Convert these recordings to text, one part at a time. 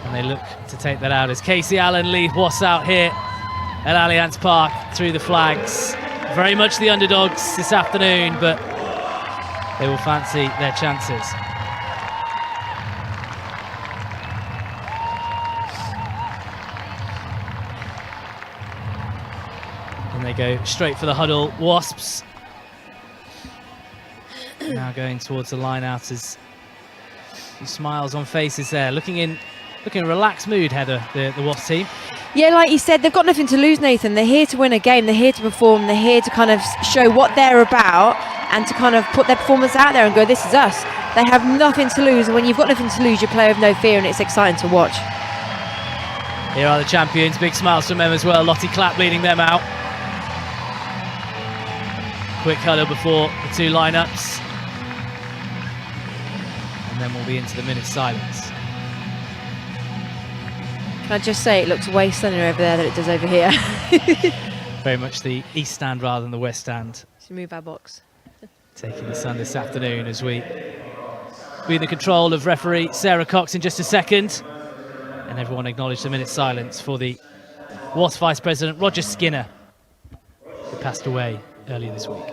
And they look to take that out as Casey Allen lead Wasps out here at Allianz Park through the flags. Very much the underdogs this afternoon, but they will fancy their chances. And they go straight for the huddle. Wasps now going towards the line out as smiles on faces there, looking in a relaxed mood, Heather, the Wasps team. Yeah, like you said, they've got nothing to lose, Nathan. They're here to win a game, they're here to perform, they're here to kind of show what they're about and to kind of put their performance out there and go, this is us. They have nothing to lose, and when you've got nothing to lose, you play with no fear, and it's exciting to watch. Here are the champions, big smiles from them as well. Lottie Clapp leading them out. Quick huddle before the two lineups. And then we'll be into the minute silence. Can I just say, it looks way sunnier over there than it does over here. Very much the east stand rather than the west stand. Should move our box. Taking the sun this afternoon as we be in the control of referee Sarah Cox in just a second. And everyone acknowledge the minute silence for the Wasps Vice President Roger Skinner, who passed away earlier this week.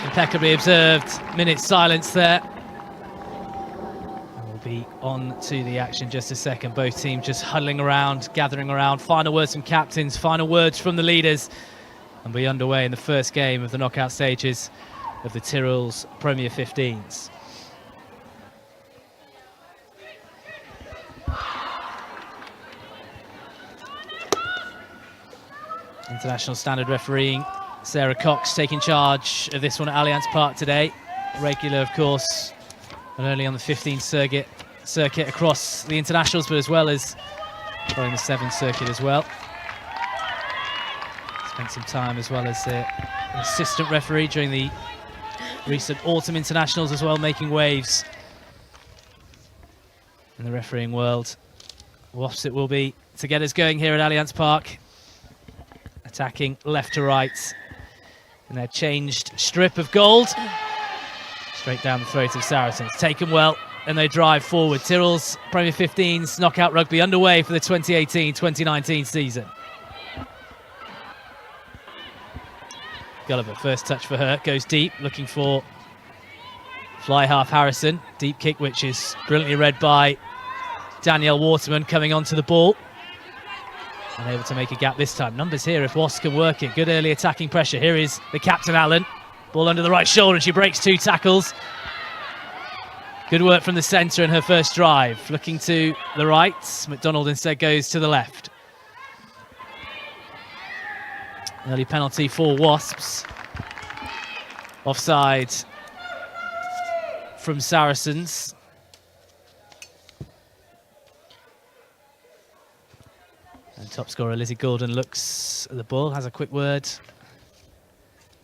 Impeccably observed, minute silence there. And we'll be on to the action just a second. Both teams just huddling around, gathering around. Final words from captains, final words from the leaders. And we're underway in the first game of the knockout stages of the Tyrrells Premier 15s. International standard refereeing. Sarah Cox taking charge of this one at Allianz Park today. Regular, of course, not only on the 15th circuit across the internationals, but as well as following the 7th circuit as well. Spent some time as well as an assistant referee during the recent autumn internationals as well, making waves in the refereeing world. Wasps it will be to get us going here at Allianz Park. Attacking left to right. And their changed strip of gold. Straight down the throat of Saracens. Taken well, and they drive forward. Tyrrells Premier 15s knockout rugby underway for the 2018-2019 season. Gulliver, first touch for her, goes deep, looking for fly half Harrison. Deep kick, which is brilliantly read by Danielle Waterman, coming onto the ball. Unable to make a gap this time. Numbers here if Wasps can work it. Good early attacking pressure. Here is the captain, Allen. Ball under the right shoulder, and she breaks 2 tackles. Good work from the centre in her first drive. Looking to the right. McDonald instead goes to the left. Early penalty for Wasps. Offside from Saracens. And top scorer Lizzie Gordon looks at the ball, has a quick word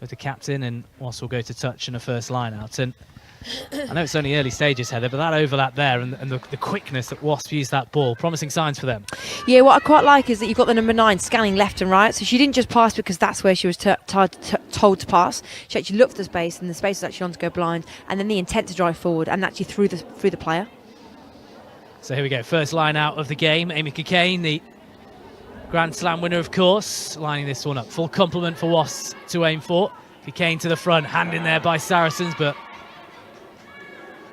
with the captain, and Wasps will go to touch in a first line out. And I know it's only early stages, Heather, but that overlap there and the quickness that Wasps used that ball, promising signs for them. Yeah, what I quite like is that you've got the number 9 scanning left and right, so she didn't just pass because that's where she was told to pass. She actually looked for the space, and the space was actually on to go blind, and then the intent to drive forward and actually through the player. So here we go, first line out of the game. Amy Cockayne, the Grand Slam winner, of course, lining this one up. Full complement for Wasps to aim for. Cockayne to the front, hand in there by Saracens, but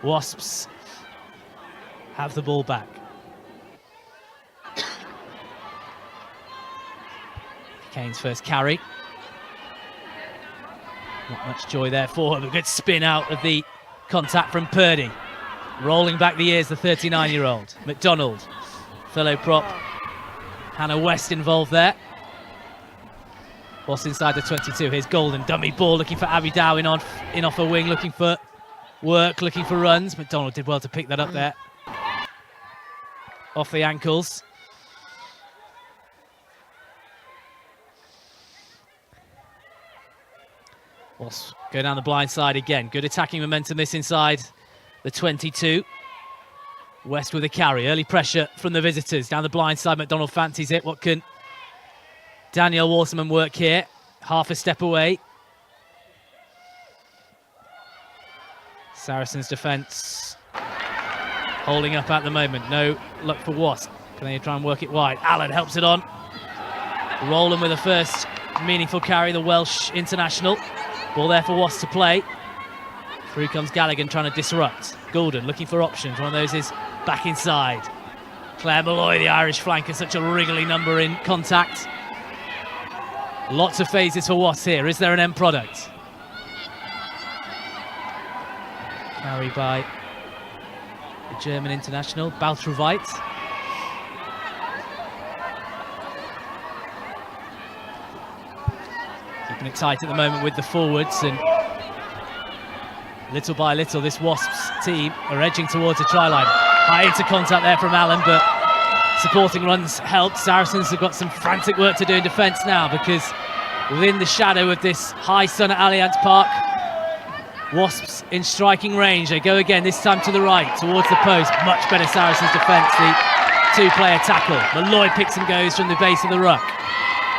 Wasps have the ball back. Kane's first carry. Not much joy there for her, but good spin out of the contact from Purdy. Rolling back the years, the 39-year-old. McDonald, fellow prop. Hannah West involved there. Wasps inside the 22. Here's Golden, dummy ball, looking for Abby Dow in off her wing, looking for work, looking for runs. McDonald did well to pick that up there. Off the ankles. Wasps go down the blind side again. Good attacking momentum this inside the 22. West with a carry. Early pressure from the visitors. Down the blind side, McDonald fancies it. What can Danielle Waterman work here? Half a step away. Saracens defence holding up at the moment. No luck for Wasp. Can they try and work it wide? Allen helps it on. Rowland with the first meaningful carry, the Welsh international. Ball there for Wasp to play. Through comes Galligan trying to disrupt. Golden looking for options. One of those is back inside. Claire Malloy, the Irish flanker, such a wriggly number in contact. Lots of phases for Wasps here. Is there an end product? Carry by the German international, Baltruvite. Keeping it tight at the moment with the forwards, and little by little this Wasps team are edging towards a try line. High into contact there from Allen, but supporting runs helped. Saracens have got some frantic work to do in defence now, because within the shadow of this high sun at Allianz Park, Wasps in striking range. They go again, this time to the right, towards the post. Much better Saracens defence, the two-player tackle. Malloy picks and goes from the base of the ruck.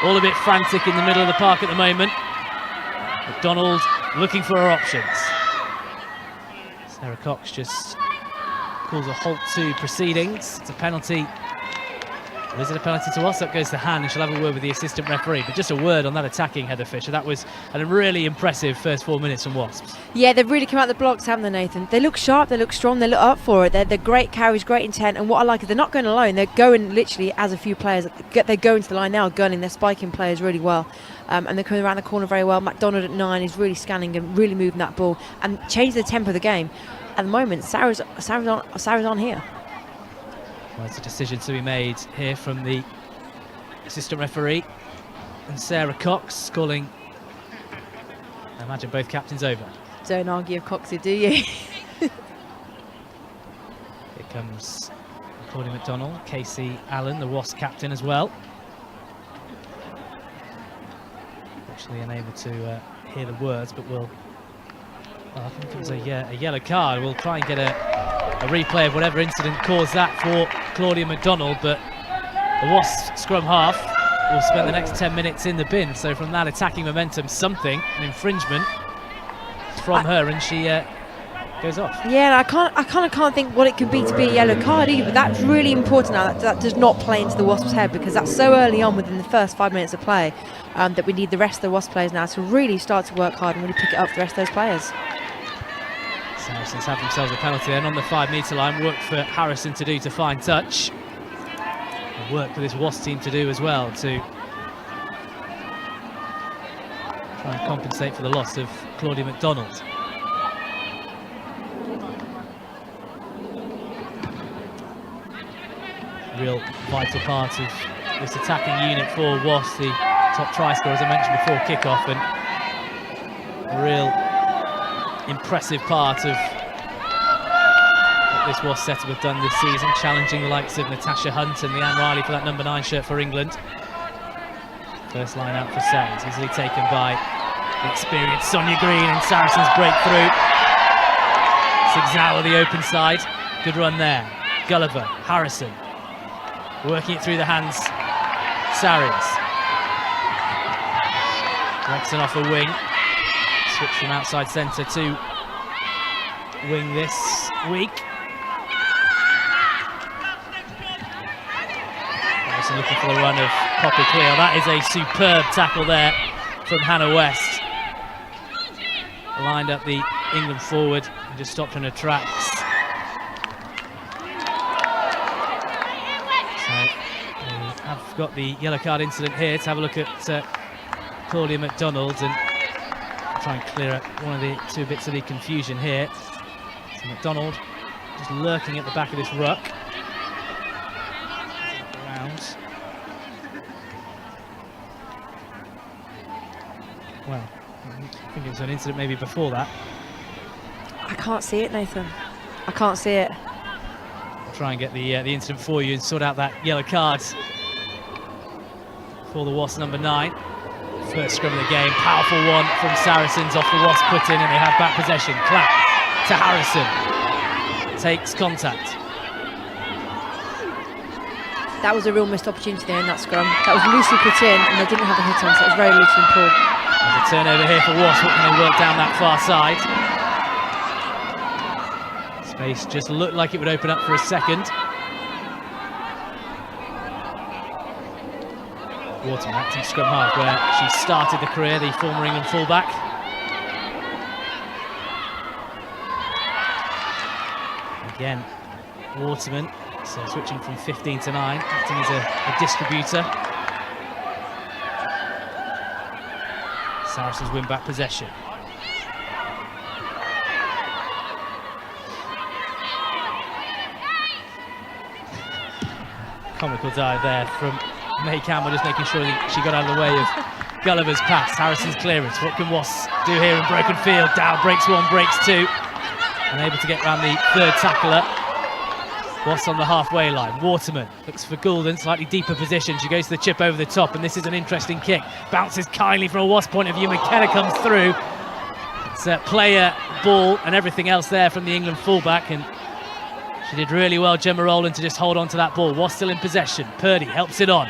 All a bit frantic in the middle of the park at the moment. McDonald looking for her options. Sarah Cox just calls a halt to proceedings. It's a penalty. Well, is it a penalty to us? Up goes the hand, and she'll have a word with the assistant referee. But just a word on that attacking, Heather Fisher. That was a really impressive first 4 minutes from Wasps. Yeah, they've really come out the blocks, haven't they, Nathan? They look sharp, they look strong, they look up for it. They're great carries, great intent. And what I like is they're not going alone. They're going literally as a few players. They go into the line now, gunning. They're spiking players really well. And they're coming around the corner very well. McDonald at 9 is really scanning and really moving that ball and changing the tempo of the game. At the moment, Sarah's on here. Well, it's a decision to be made here from the assistant referee and Sarah Cox calling, I imagine, both captains over. Don't argue, Coxie, do you? Here comes Claudia McDonald, Casey Allen, the Wasp captain as well. Actually unable to hear the words, but we'll... Well, I think it was a yellow card. We'll try and get a replay of whatever incident caused that for Claudia McDonald, but the Wasp scrum half will spend the next 10 minutes in the bin. So from that attacking momentum, an infringement from her, and she goes off. Yeah, I kind of can't think what it could be to be a yellow card either, but that's really important now. That does not play into the Wasps' head, because that's so early on within the first 5 minutes of play that we need the rest of the Wasps players now to really start to work hard and really pick it up for the rest of those players. Saracens have themselves a penalty, and on the 5-metre line, work for Harrison to do to find touch. And work for this Wasp team to do as well to try and compensate for the loss of Claudia McDonald. Real vital part of this attacking unit for Wasp, the top try scorer, as I mentioned before kick-off, and a real impressive part of what this Wasps setup have done this season, challenging the likes of Natasha Hunt and Leanne Riley for that number 9 shirt for England. First line out for Saracens, easily taken by the experienced Sonia Green, and Saracens break through. Zigzag with the open side, good run there. Gulliver, Harrison, working it through the hands, Sarries. Rexon off a wing, switch from outside centre to wing this week. Harrison looking for the run of Poppy Cleo. That is a superb tackle there from Hannah West. Lined up the England forward and just stopped in her tracks. So we have got the yellow card incident here. To have a look at Claudia McDonald and try and clear up one of the 2 bits of the confusion here. So McDonald just lurking at the back of this ruck. Around. Well, I think it was an incident maybe before that. I can't see it, Nathan. I can't see it. I'll try and get the incident for you and sort out that yellow card for the Wasps number 9. First scrum of the game, powerful one from Saracens off the Wasps put in, and they have back possession. Clap to Harrison, takes contact. That was a real missed opportunity there in that scrum. That was loosely put in and they didn't have a hit on, so it was very loose and poor. There's a turnover here for Wasps. What can they work down that far side? Space just looked like it would open up for a second. Waterman acting scrum half, where she started the career, the former England fullback. Again, Waterman, so switching from 15 to 9, acting as a distributor. Saracens win back possession. Comical dive there from May Campbell, just making sure that she got out of the way of Gulliver's pass. Harrison's clearance. What can Wasps do here in broken field? Dow breaks 1, breaks 2. Unable to get round the 3rd tackler. Wasps on the halfway line. Waterman looks for Goulden, slightly deeper position. She goes to the chip over the top, and this is an interesting kick. Bounces kindly from a Wasp point of view. McKenna comes through. It's a player, ball, and everything else there from the England fullback, and she did really well, Gemma Rowland, to just hold on to that ball. Wasps still in possession. Purdy helps it on.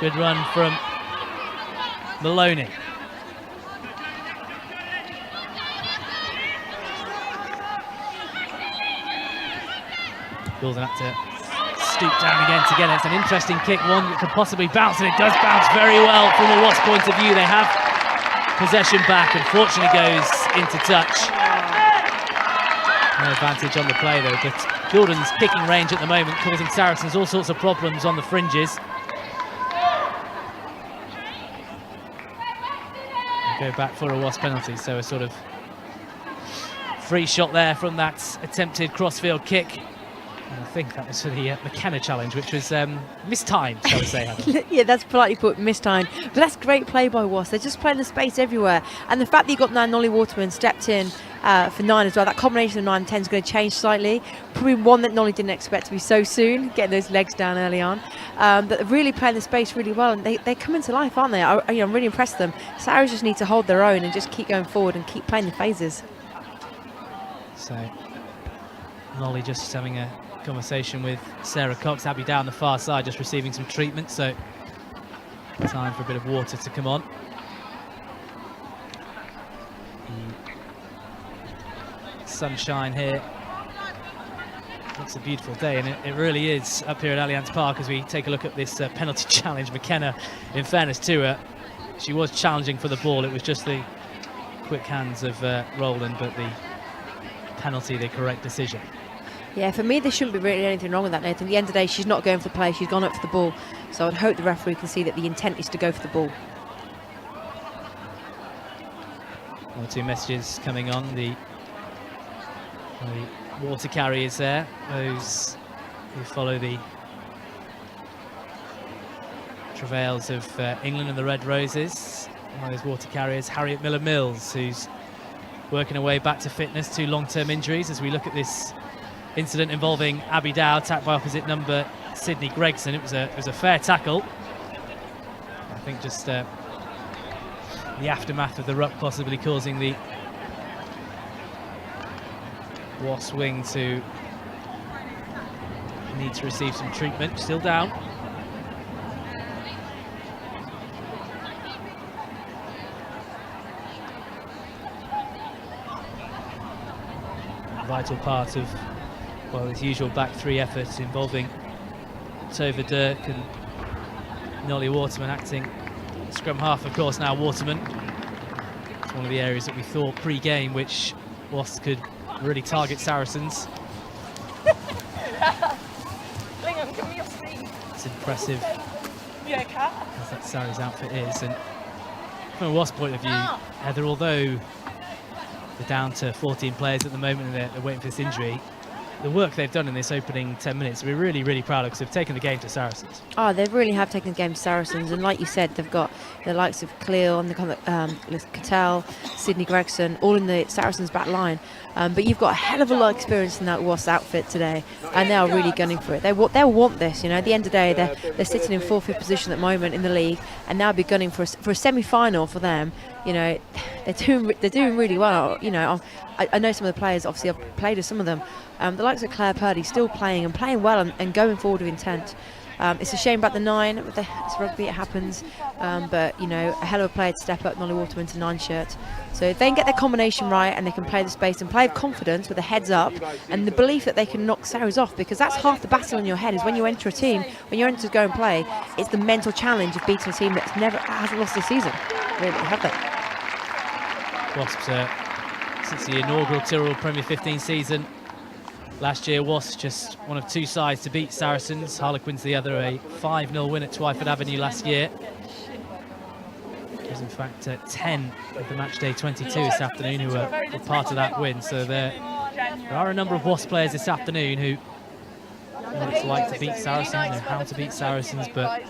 Good run from Maloney. Goulden had to stoop down again to get it. It's an interesting kick, one that could possibly bounce, and it does bounce very well from a Wasps point of view. They have possession back, unfortunately goes into touch. No advantage on the play though, but Goulden's kicking range at the moment causing Saracens all sorts of problems on the fringes. Go back for a Wasp penalty, so a sort of free shot there from that attempted crossfield kick. And I think that was for the McKenna challenge, which was mistimed, shall we say, Heather? Yeah, that's politely put, mistimed. But that's great play by Wasps. They're just playing the space everywhere. And the fact that you got now Nolly Waterman stepped in for 9 as well, that combination of 9 and 10 is going to change slightly. Probably one that Nolly didn't expect to be so soon, getting those legs down early on. But they're really playing the space really well, and they come into life, aren't they? I'm really impressed with them. Sarahs just need to hold their own and just keep going forward and keep playing the phases. So, Nolly just having a conversation with Sarah Cox. Abby down the far side, just receiving some treatment, so time for a bit of water to come on. The sunshine here. It's a beautiful day, and it really is up here at Allianz Park as we take a look at this penalty challenge. McKenna, in fairness to her, she was challenging for the ball. It was just the quick hands of Rowland, but the penalty, the correct decision. Yeah, for me, there shouldn't be really anything wrong with that, Nathan. At the end of the day, she's not going for the play, she's gone up for the ball. So I'd hope the referee can see that the intent is to go for the ball. One or two messages coming on. The water carriers there, those who follow the travails of England and the Red Roses. One of those water carriers, Harriet Miller-Mills, who's working her way back to fitness, 2 long-term injuries as we look at this incident involving Abby Dow, attacked by opposite number Sydney Gregson. It was a fair tackle. I think just the aftermath of the ruck possibly causing the Wasps wing to need to receive some treatment. Still down. Vital part of, well, his usual back 3 efforts involving Tova Dirk and Nolly Waterman acting scrum half. Of course, now Waterman. It's one of the areas that we thought pre-game which Wasps could really target Saracens. It's impressive as that Sarries outfit is, and from a Wasps point of view, Heather, although they're down to 14 players at the moment and they're waiting for this injury, the work they've done in this opening 10 minutes, we're really, really proud of, because they've taken the game to Saracens. Oh, they really have taken the game to Saracens, and like you said, they've got the likes of Cleo and the Cattell, Sydney Gregson, all in the Saracens back line. But you've got a hell of a lot of experience in that Wasps outfit today, and they are really gunning for it. They'll want this, you know. At the end of the day, they're sitting in 4th, 5th position at the moment in the league, and they'll be gunning for a semi-final for them. You know, they're doing really well. You know, I know some of the players. Obviously, I've played with some of them. The likes of Claire Purdy still playing well and going forward with intent. It's a shame about the 9. It's rugby, it happens. But, you know, a hell of a player to step up, Nolly Waterman to 9 shirt. So if they can get their combination right and they can play the space and play with confidence with the heads up and the belief that they can knock Sarries off, because that's half the battle in your head, is when you enter a team, when you're enter to go and play, it's the mental challenge of beating a team that's hasn't lost this season. Really, have they? Wasps, since the inaugural Tyrrells Premier 15 season, last year, Wasps just one of 2 sides to beat Saracens. Harlequins the other, a 5-0 win at Twyford Avenue last year. It was in fact 10 of the matchday 22 this afternoon who were part of that win. So there are a number of Wasps players this afternoon who know what it's like to beat Saracens, know how to beat Saracens, but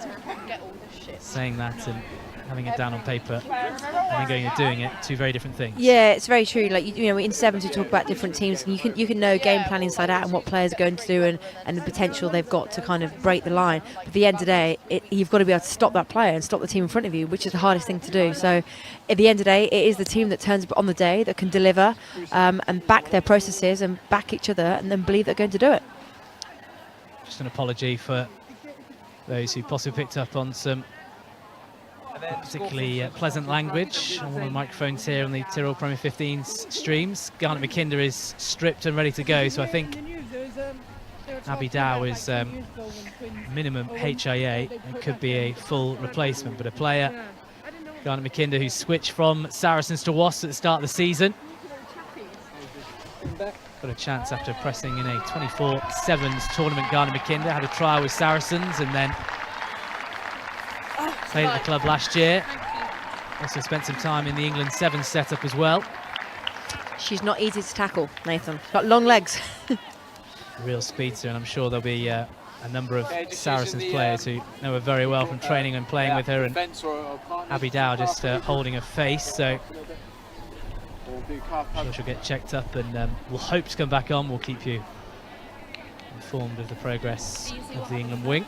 saying that and having it down on paper and then going and doing it, 2 very different things. Yeah, it's very true. Like, you know, in Sevens we talk about different teams, and you can know game plan inside out and what players are going to do and the potential they've got to kind of break the line. But at the end of the day, you've got to be able to stop that player and stop the team in front of you, which is the hardest thing to do. So at the end of the day, it is the team that turns up on the day that can deliver and back their processes and back each other and then believe they're going to do it. Just an apology for those who possibly picked up on some particularly pleasant language on one of the microphones here on the Tyrrells Premier 15 streams. Garnet McKinder is stripped and ready to go, so I think Abby Dow is minimum HIA. It could be a full replacement, but a player, Garnet McKinder, who switched from Saracens to Wasps at the start of the season, got a chance after pressing in a 24 Sevens tournament. Garnet McKinder had a trial with Saracens and then played at the club last year. Also spent some time in the England Sevens setup as well. She's not easy to tackle, Nathan. She's got long legs. Real speedster, and I'm sure there'll be a number of Saracens players who know her very well from training and playing with her, and Abby Dow just holding her face, so I'm sure she'll get checked up, and we'll hope to come back on. We'll keep you informed of the progress of the England wing.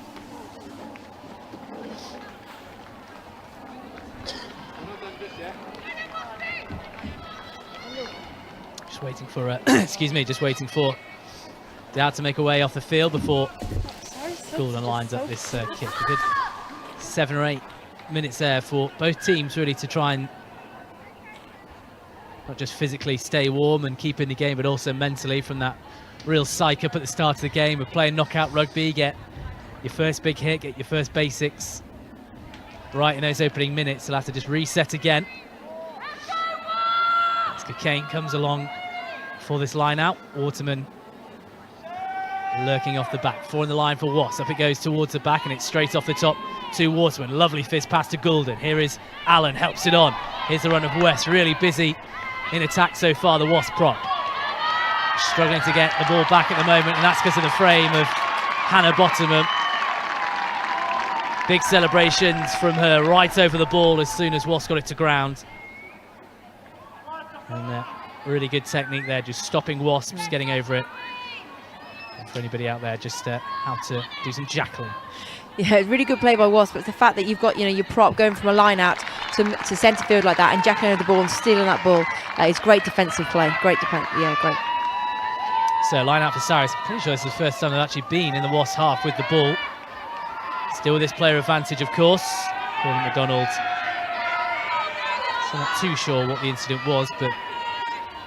Waiting for excuse me, just waiting for Dow to make her way off the field before Goulden lines up this kick. A good 7 or 8 minutes there for both teams really to try and not just physically stay warm and keep in the game, but also mentally, from that real psych up at the start of the game of playing knockout rugby. Get your first big hit, get your first basics right in those opening minutes. They'll have to just reset again. Kane comes along for this line out. Waterman lurking off the back. 4 in the line for Wasps. Up it goes towards the back, and it's straight off the top to Waterman. Lovely fist pass to Goulden. Here is Allen, helps it on. Here's the run of West. Really busy in attack so far, the Wasp prop. Struggling to get the ball back at the moment, and that's because of the frame of Hannah Bottomham. Big celebrations from her right over the ball as soon as Wasps got it to ground. And Really good technique there, just stopping Wasps, getting over it. And for anybody out there, just how to do some jackling. Yeah, really good play by Wasps, but it's the fact that you've got, you know, your prop going from a line out to centre field like that and jacking over the ball and stealing that ball. It's great defensive play. Great defense. Yeah, great. So line out for Saracens. Pretty sure this is the first time they've actually been in the Wasps half with the ball. Still with this player advantage, of course. Pauline McDonald. So not too sure what the incident was, but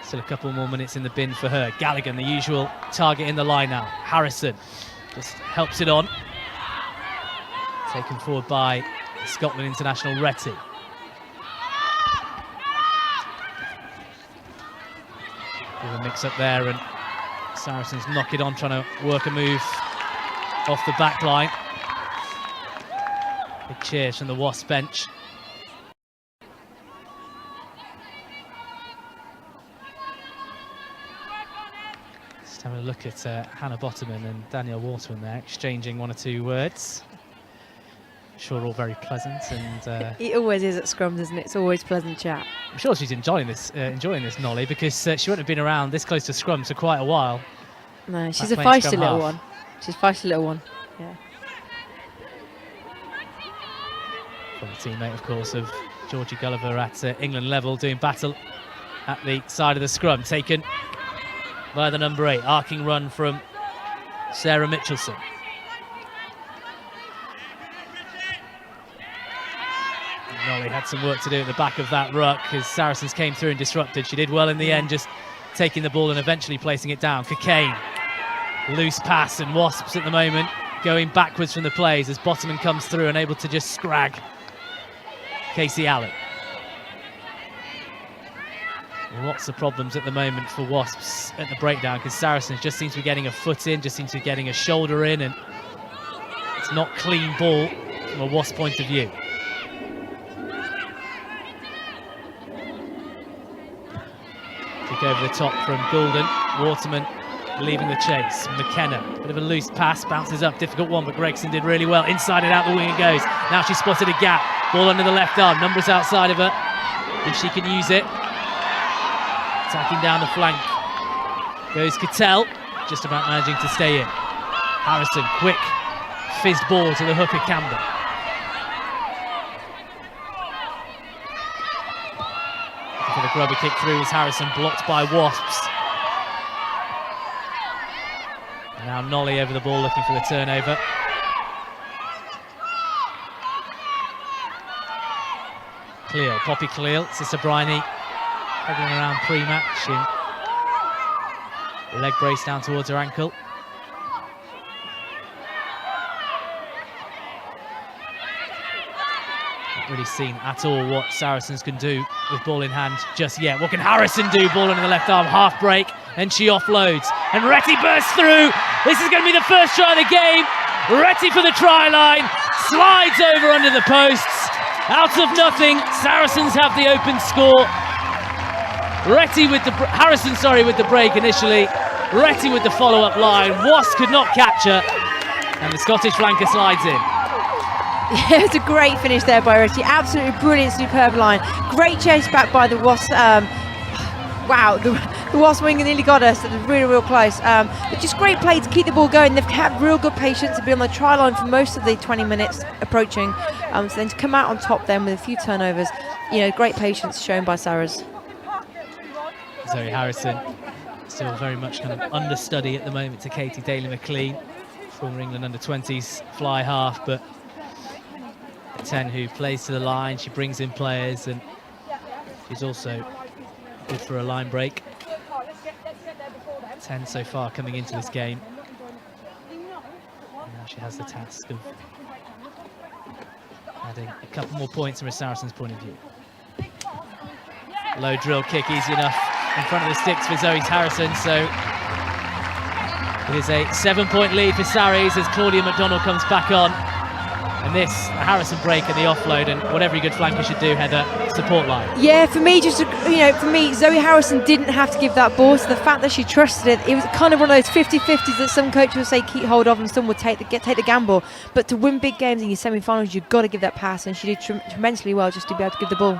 still a couple more minutes in the bin for her. Gallagher, the usual target in the line now. Harrison just helps it on. Taken forward by Scotland international Retty. With a mix up there, and Saracens knock it on, trying to work a move off the back line. Big cheers from the Wasps bench. Just having a look at Hannah Bottoman and Danielle Waterman there, exchanging one or two words. I'm sure all very pleasant, and it always is at scrums, isn't it? It's always pleasant chat. I'm sure she's enjoying this, Nolly, because she wouldn't have been around this close to scrums for quite a while. No, she's a feisty little one. She's a feisty little one. Yeah. From a teammate, of course, of Georgie Gulliver at England level, doing battle at the side of the scrum, taken by the number 8, arcing run from Sarah Mitchelson. Nolly had some work to do at the back of that ruck as Saracens came through and disrupted. She did well in the end, just taking the ball and eventually placing it down. Cockayne, loose pass, and Wasps at the moment going backwards from the plays as Bottoman comes through and able to just scrag Casey Allen. Lots of problems at the moment for Wasps at the breakdown because Saracens just seems to be getting a foot in, just seems to be getting a shoulder in, and it's not clean ball from a Wasp point of view. Kick over the top from Goulden. Waterman leaving the chase. McKenna, bit of a loose pass, bounces up, difficult one, but Gregson did really well. Inside and out the wing it goes. Now she's spotted a gap. Ball under the left arm. Numbers outside of her. If she can use it. Attacking down the flank. Goes Cattell, just about managing to stay in. Harrison, quick, fizzed ball to the hooker Campbell. For the grubber kick through is Harrison, blocked by Wasps. And now Nolly over the ball looking for the turnover. Cleo, Poppy Cleo, Sister Briney pegging around pre-match in leg brace down towards her ankle. Not really seen at all what Saracens can do with ball in hand just yet. What can Harrison do? Ball under the left arm, half break, and she offloads. And Retty bursts through. This is going to be the first try of the game. Retty for the try line, slides over under the posts. Out of nothing, Saracens have the open score. Retty with the Harrison, with the break initially. Retty with the follow-up line. Wasp could not catch her, and the Scottish flanker slides in. Yeah, it's a great finish there by Retty. Absolutely brilliant, superb line. Great chase back by the Wasp. Wow, the Wasp wing nearly got us. It was really, real close. But just great play to keep the ball going. They've had real good patience to be on the try line for most of the 20 minutes approaching. So then to come out on top then with a few turnovers, you know, great patience shown by Sarahs. Zoe Harrison, still very much kind of understudy at the moment to Katie Daly-McLean, former England under-20s fly half, but a 10 who plays to the line. She brings in players, and she's also good for a line break. 10 so far coming into this game. And now she has the task of adding a couple more points from a Saracens point of view. Low drill kick, easy enough in front of the sticks for Zoe Harrison, so it is a 7-point lead for Sarries as Claudia McDonald comes back on. And this, the Harrison break and the offload, and what every good flanker should do, Heather, support line. Yeah, for me, for me, Zoe Harrison didn't have to give that ball, so the fact that she trusted it, it was kind of one of those 50-50s that some coaches will say keep hold of and some would take the gamble. But to win big games in your semi-finals, you've got to give that pass, and she did tremendously well just to be able to give the ball.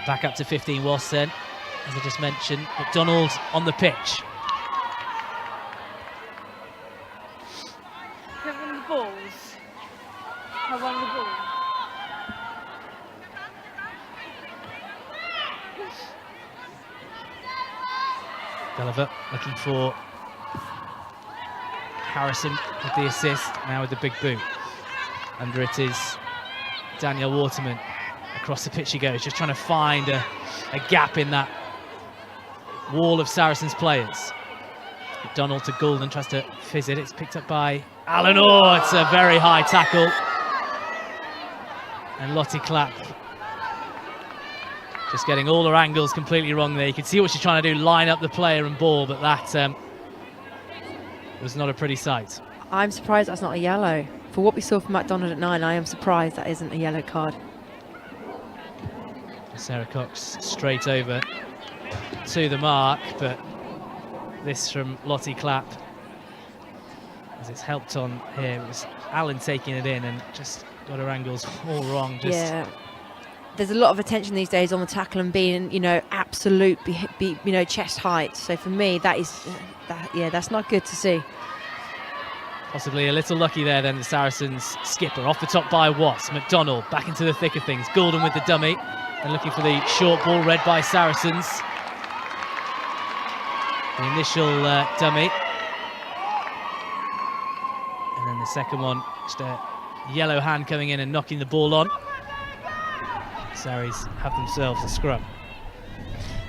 Back up to 15 Wasps then, as I just mentioned. McDonald on the pitch. Have one of the balls. Have one of the balls. Gulliver looking for Harrison with the assist, now with the big boot. Under it is Danielle Waterman. Across the pitch he goes, just trying to find a gap in that wall of Saracens players. McDonald to Goulden, tries to fizz it. It's picked up by Allen. Oh, it's a very high tackle. And Lottie Clapp just getting all her angles completely wrong there. You can see what she's trying to do, line up the player and ball, but that was not a pretty sight. I'm surprised that's not a yellow. For what we saw from McDonald at 9, I am surprised that isn't a yellow card. Sarah Cox straight over to the mark, but this from Lottie Clapp, as it's helped on here. It was Allen taking it in and just got her angles all wrong. Yeah, there's a lot of attention these days on the tackle and being, you know, absolute, you know, chest height. So for me, that's not good to see. Possibly a little lucky there then, the Saracens skipper. Off the top by Watts. McDonald back into the thick of things. Goulden with the dummy. And looking for the short ball, read by Saracens. The initial dummy. And then the second one, just a yellow hand coming in and knocking the ball on. Sarries have themselves a scrum.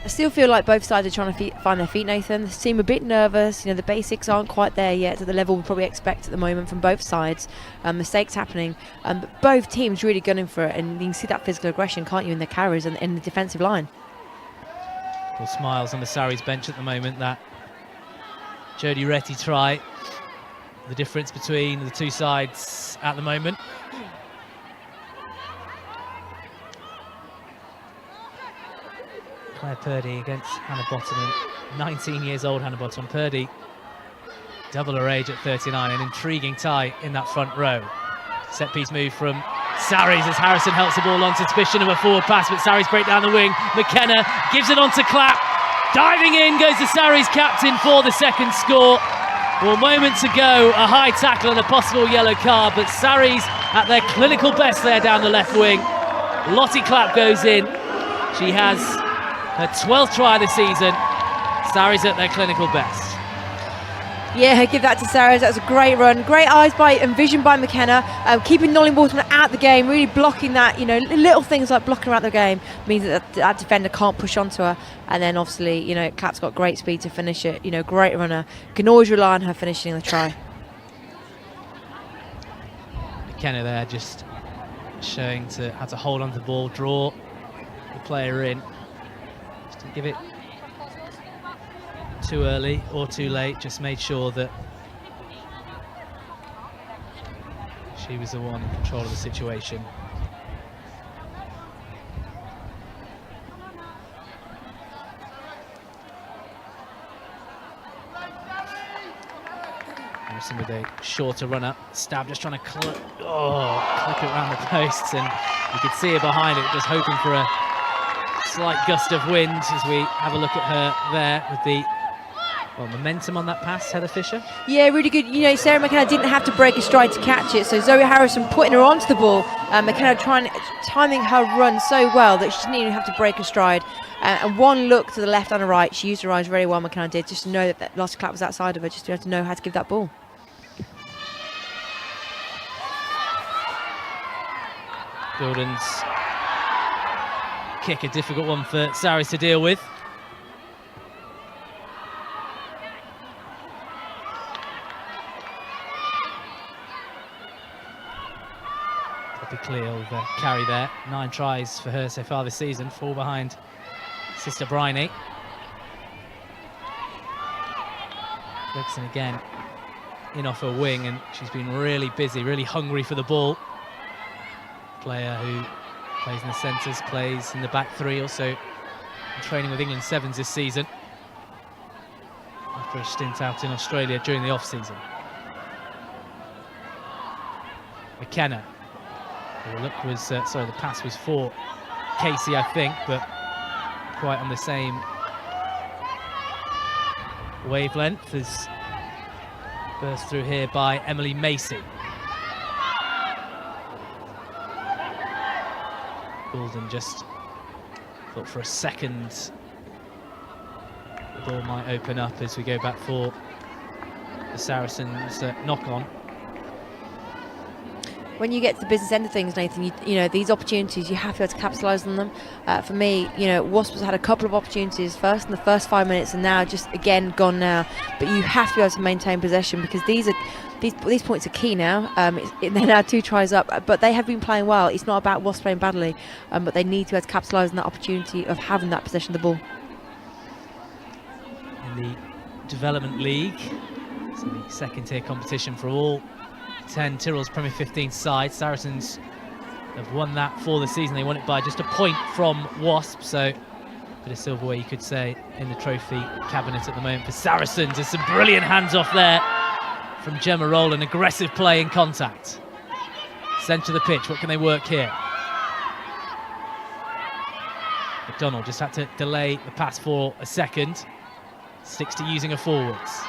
I still feel like both sides are trying to find their feet, Nathan. They seem a bit nervous. You know, the basics aren't quite there yet to the level we probably expect at the moment from both sides. Mistakes happening. But both teams really gunning for it. And you can see that physical aggression, can't you, in the carries and in the defensive line. Well, smiles on the Sarries bench at the moment. That Jodie Retty try. The difference between the two sides at the moment. Claire Purdy against Hannah Bottom, 19 years old Hannah Bottom. Purdy, double her age at 39, an intriguing tie in that front row. Set piece move from Sarries as Harrison helps the ball on, suspicion of a forward pass, but Sarries break down the wing. McKenna gives it on to Clapp. Diving in goes the Sarries captain for the second score. Well, moments ago, a high tackle and a possible yellow card, but Sarries at their clinical best there down the left wing. Lottie Clapp goes in. She has her 12th try of the season. Sarries at their clinical best. Yeah, give that to Sarah. That's a great run. Great eyes and vision by McKenna. Keeping Nolly Waterman out the game, really blocking that, you know, little things like blocking her out the game means that defender can't push onto her. And then obviously, you know, Clapp's got great speed to finish it. You know, great runner. Can always rely on her finishing the try. McKenna there just showing how to hold onto the ball, draw the player in. Just to give it too early or too late, just made sure that she was the one in control of the situation. Harrison with a shorter runner, Stab just trying to clip it around the posts, and you could see her behind it, just hoping for a slight gust of wind as we have a look at her there with the momentum on that pass, Heather Fisher. Yeah, really good. You know, Sarah McKenna didn't have to break a stride to catch it, so Zoe Harrison putting her onto the ball. McKenna timing her run so well that she didn't even have to break a stride. And one look to the left and the right, she used her eyes very well, McKenna did, just to know that Lottie Clapp was outside of her, just to know how to give that ball. Gordon's kick, a difficult one for Sarries to deal with. Clear of the carry there. 9 tries for her so far this season, 4 behind sister Bryony. Gregson again in off her wing, and she's been really busy, really hungry for the ball. Player who plays in the centres, plays in the back three, also in training with England Sevens this season after a stint out in Australia during the off-season. McKenna. The pass was for Casey, I think, but quite on the same wavelength as burst through here by Emily Macy. Goulden just thought for a second the ball might open up as we go back for the Saracens knock-on. When you get to the business end of things, Nathan, you know, these opportunities, you have to be able to capitalise on them. For me, you know, Wasps had a couple of opportunities first in the first 5 minutes and now just again gone now. But you have to be able to maintain possession because these points are key now. They're now 2 tries up, but they have been playing well. It's not about Wasps playing badly, but they need to be able to capitalise on that opportunity of having that possession of the ball. In the Development League, so the second tier competition for all 10 Tyrrells Premier 15 sides. Saracens have won that for the season. They won it by just a point from Wasps, so a bit of silverware, you could say, in the trophy cabinet at the moment for Saracens. There's some brilliant hands off there from Gemma Rowland. Aggressive play in contact. Centre of the pitch, what can they work here? McDonald just had to delay the pass for a second. Sticks to using her forwards.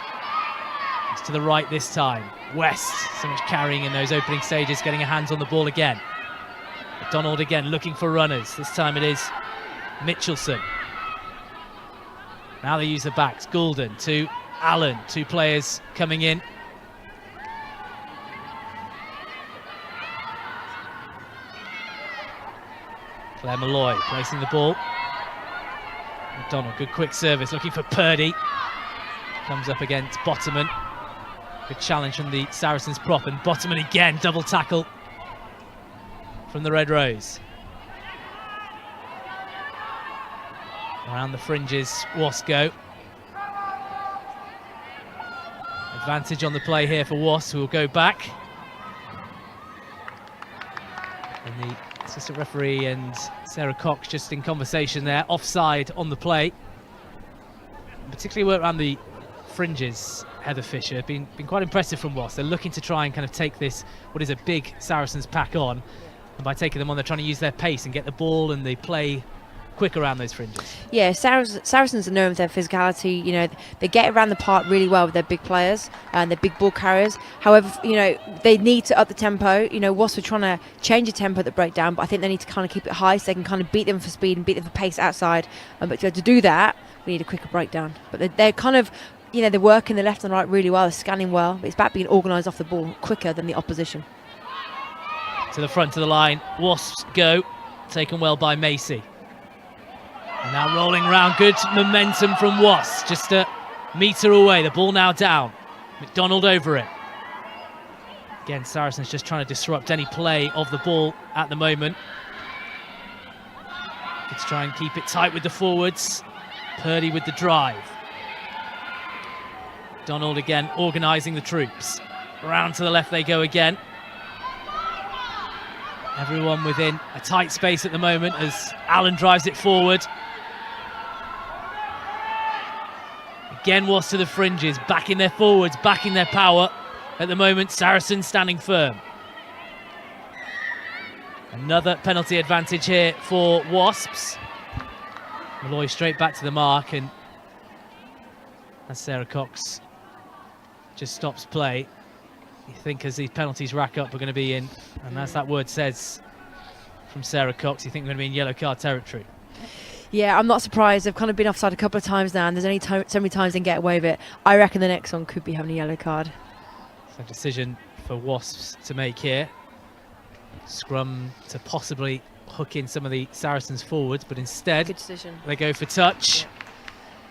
It's to the right this time. West, so much carrying in those opening stages, getting her hands on the ball again. McDonald again looking for runners. This time it is Mitchelson. Now they use the backs. Goulden to Allen. 2 players coming in. Claire Malloy placing the ball. McDonald, good quick service, looking for Purdy. Comes up against Bottoman. Good challenge from the Saracens prop, and Bottoman again, double tackle from the Red Rose. Around the fringes, Wasps go. Advantage on the play here for Wasps, who will go back. And the assistant referee and Sarah Cox just in conversation there, offside on the play. Particularly work around the fringes, Heather Fisher, been quite impressive from Wasps. They're looking to try and kind of take this, what is a big Saracens pack on, and by taking them on, they're trying to use their pace and get the ball and the play quick around those fringes. Yeah, Saracens are known for their physicality. You know, they get around the park really well with their big players and their big ball carriers. However, you know, they need to up the tempo. You know, Wasps are trying to change the tempo at the breakdown, but I think they need to kind of keep it high so they can kind of beat them for speed and beat them for pace outside. But to be able to do that, we need a quicker breakdown. But they're kind of, you know, they're working the left and right really well. They're scanning well. But it's about being organised off the ball quicker than the opposition. To the front of the line, Wasps go, taken well by Macy. And now rolling round, good momentum from Wasps, just a metre away, the ball now down. McDonald over it. Again, Saracens just trying to disrupt any play of the ball at the moment. Let's try and keep it tight with the forwards. Purdy with the drive. McDonald again organising the troops. Round to the left they go again. Everyone within a tight space at the moment as Allen drives it forward. Again, Wasps to the fringes, backing their forwards, backing their power. At the moment, Saracens standing firm. Another penalty advantage here for Wasps. Malloy straight back to the mark, and as Sarah Cox just stops play, you think as these penalties rack up, we're going to be in, and as that word says from Sarah Cox, you think we're going to be in yellow card territory. Yeah, I'm not surprised. They've kind of been offside a couple of times now, and there's only so many times they can get away with it. I reckon the next one could be having a yellow card. So decision for Wasps to make here. Scrum to possibly hook in some of the Saracens forwards, but instead Good decision. They go for touch. Yeah.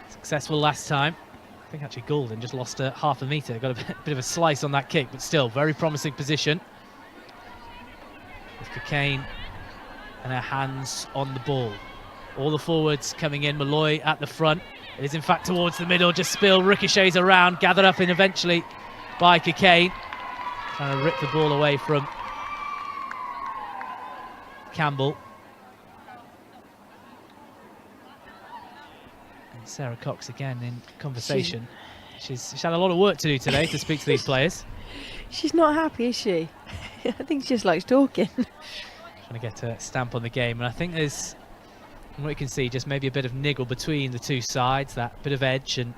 Successful last time. I think actually Goulden just lost half a metre. Got a bit of a slice on that kick, but still very promising position. With Cockayne and her hands on the ball. All the forwards coming in, Malloy at the front. It is in fact towards the middle, just spilled, ricochets around, gathered up in eventually by Cockayne. Trying to rip the ball away from Campbell. And Sarah Cox again in conversation. She's had a lot of work to do today to speak to these players. She's not happy, is she? I think she just likes talking. Trying to get a stamp on the game, and I think there's And what you can see, just maybe a bit of niggle between the two sides, that bit of edge, and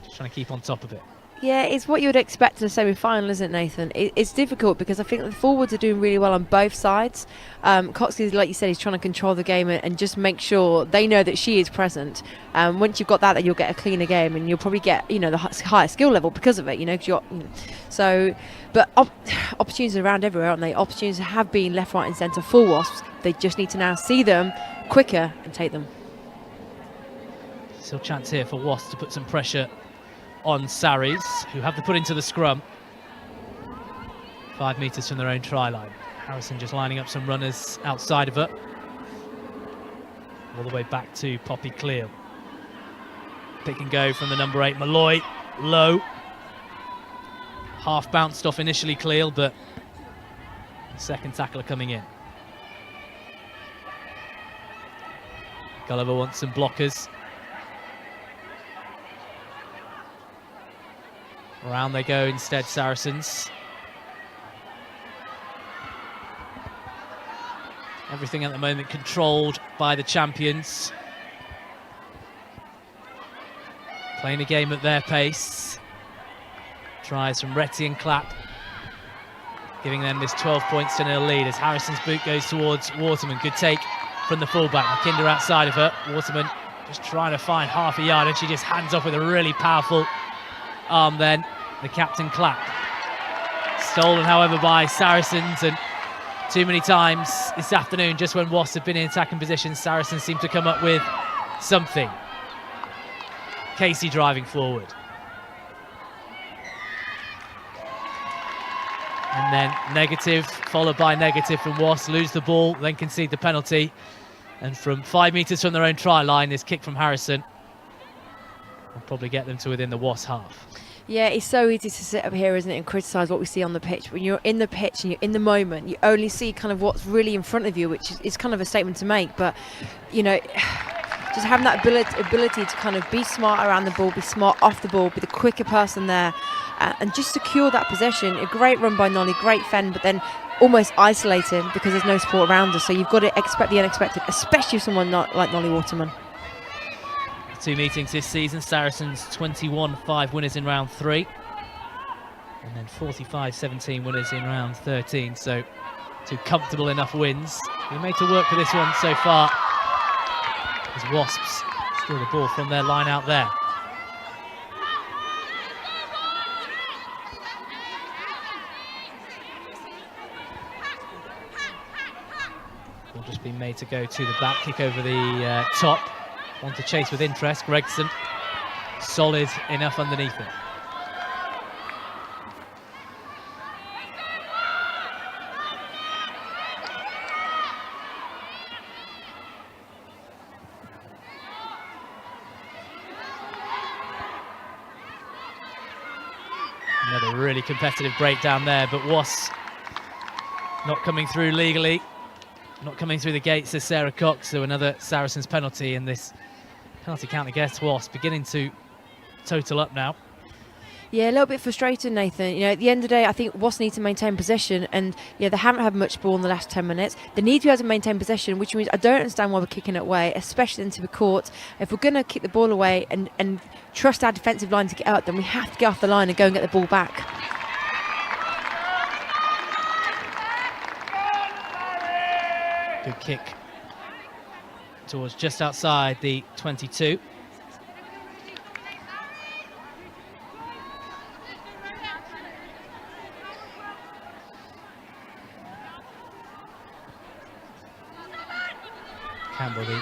just trying to keep on top of it. Yeah, it's what you would expect in a semi-final, isn't it, Nathan? It's difficult because I think the forwards are doing really well on both sides. Coxley, like you said, he's trying to control the game and just make sure they know that she is present. Once you've got that, then you'll get a cleaner game and you'll probably get, you know, the higher skill level because of it, you know. So, but opportunities are around everywhere, aren't they? Opportunities have been left, right and centre for Wasps. They just need to now see them quicker and take them. Still chance here for Wasps to put some pressure on Sarries, who have to put into the scrum. 5 metres from their own try line. Harrison just lining up some runners outside of it. All the way back to Poppy Cleal. Pick and go from the number 8, Malloy. Low. Half bounced off initially, Cleal, but second tackler coming in. Gulliver wants some blockers. Around they go instead, Saracens. Everything at the moment controlled by the champions. Playing the game at their pace. Tries from Retty and Clapp, giving them this 12 points to 0 lead as Harrison's boot goes towards Waterman. Good take from the fullback. McKinder outside of her. Waterman just trying to find half a yard, and she just hands off with a really powerful arm then. The captain Clapp. Stolen, however, by Saracens, and too many times this afternoon, just when Wasps have been in attacking positions, Saracens seem to come up with something. Casey driving forward. And then negative, followed by negative from Wasps. Lose the ball, then concede the penalty. And from 5 metres from their own try line, this kick from Harrison will probably get them to within the Wasps half. Yeah, it's so easy to sit up here, isn't it, and criticise what we see on the pitch. When you're in the pitch and you're in the moment, you only see kind of what's really in front of you, which is kind of a statement to make. But, you know, just having that ability to kind of be smart around the ball, be smart off the ball, be the quicker person there, and just secure that possession. A great run by Nolly, great fend, but then almost isolated because there's no support around her. So you've got to expect the unexpected, especially someone not like Nolly Waterman. 2 meetings this season. Saracens 21-5 winners in round 3, and then 45-17 winners in round 13. So 2 comfortable enough wins. They made to work for this one so far, as Wasps steal the ball from their line out there. Will just be made to go to the back, kick over the top. Want to chase with interest. Gregson, solid enough underneath it. Another really competitive breakdown there, but Wasps not coming through legally. Not coming through the gates as Sarah Cox, so another Saracens penalty, and this penalty count against Wasps beginning to total up now. Yeah, a little bit frustrated, Nathan. You know, at the end of the day, I think Wasps need to maintain possession, and yeah, they haven't had much ball in the last 10 minutes. They need to be able to maintain possession, which means I don't understand why we're kicking it away, especially into the court. If we're going to kick the ball away and trust our defensive line to get out, then we have to get off the line and go and get the ball back. Good kick towards just outside the 22. Campbell, the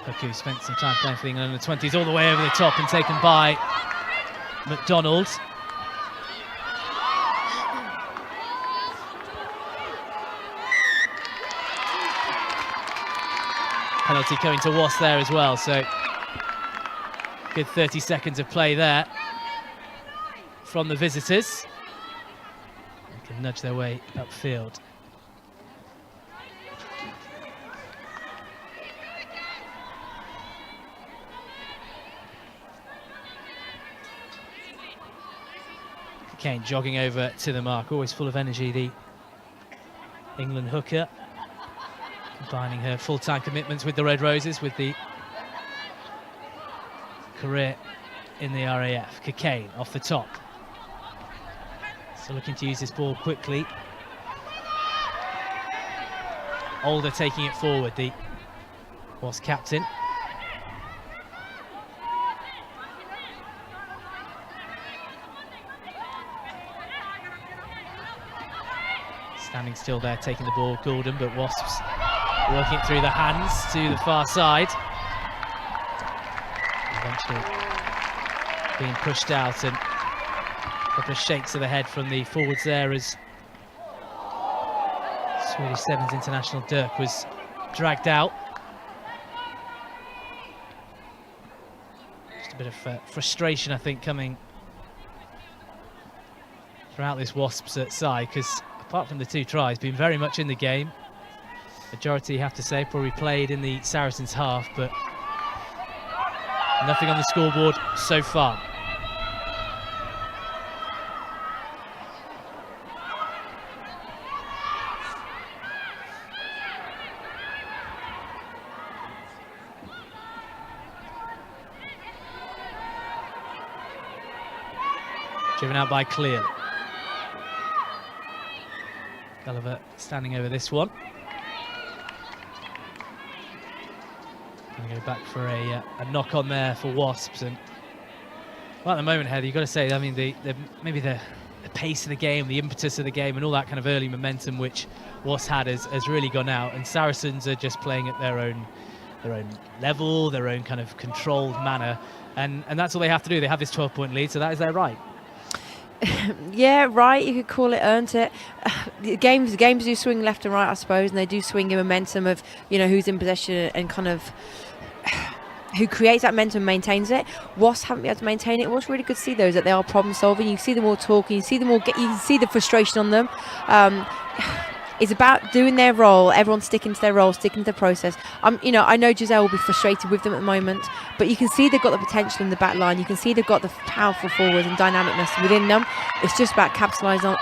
hook who spent some time playing for the England under-20s, all the way over the top and taken by McDonald. Penalty coming to Wasps there as well, so good 30 seconds of play there from the visitors. They can nudge their way upfield. Kane jogging over to the mark, always full of energy, the England hooker. combining her full-time commitments with the Red Roses, with the career in the RAF. Cockayne off the top. So looking to use this ball quickly. Older taking it forward, the Wasps captain. Standing still there, taking the ball, Gordon, but Wasps working it through the hands to the far side. Eventually being pushed out, and a couple of shakes of the head from the forwards there as Swedish Sevens international Dirk was dragged out. Just a bit of frustration, I think, coming throughout this Wasps side, because apart from the 2 tries, been very much in the game. Majority, you have to say, probably played in the Saracens half, but nothing on the scoreboard so far. Driven out by Clear. Gulliver standing over this one. Going to go back for a knock on there for Wasps. And well, at the moment, Heather, you've got to say, I mean, maybe the pace of the game, the impetus of the game, and all that kind of early momentum which Wasps had has really gone out. And Saracens are just playing at their own level, their own kind of controlled manner, and that's all they have to do. They have this 12-point lead, so that is their right. Yeah, right, you could call it earned it. The games do swing left and right, I suppose, and they do swing in momentum of, you know, who's in possession and kind of who creates that momentum and maintains it. Wasps haven't been able to maintain it. What's really good to see, though, is that they are problem solving. You see them all talking, you see them all you can see the frustration on them. It's about doing their role, everyone sticking to their role, sticking to the process. You know, I know Giselle will be frustrated with them at the moment, but you can see they've got the potential in the back line. You can see they've got the powerful forwards and dynamicness within them. It's just about capitalising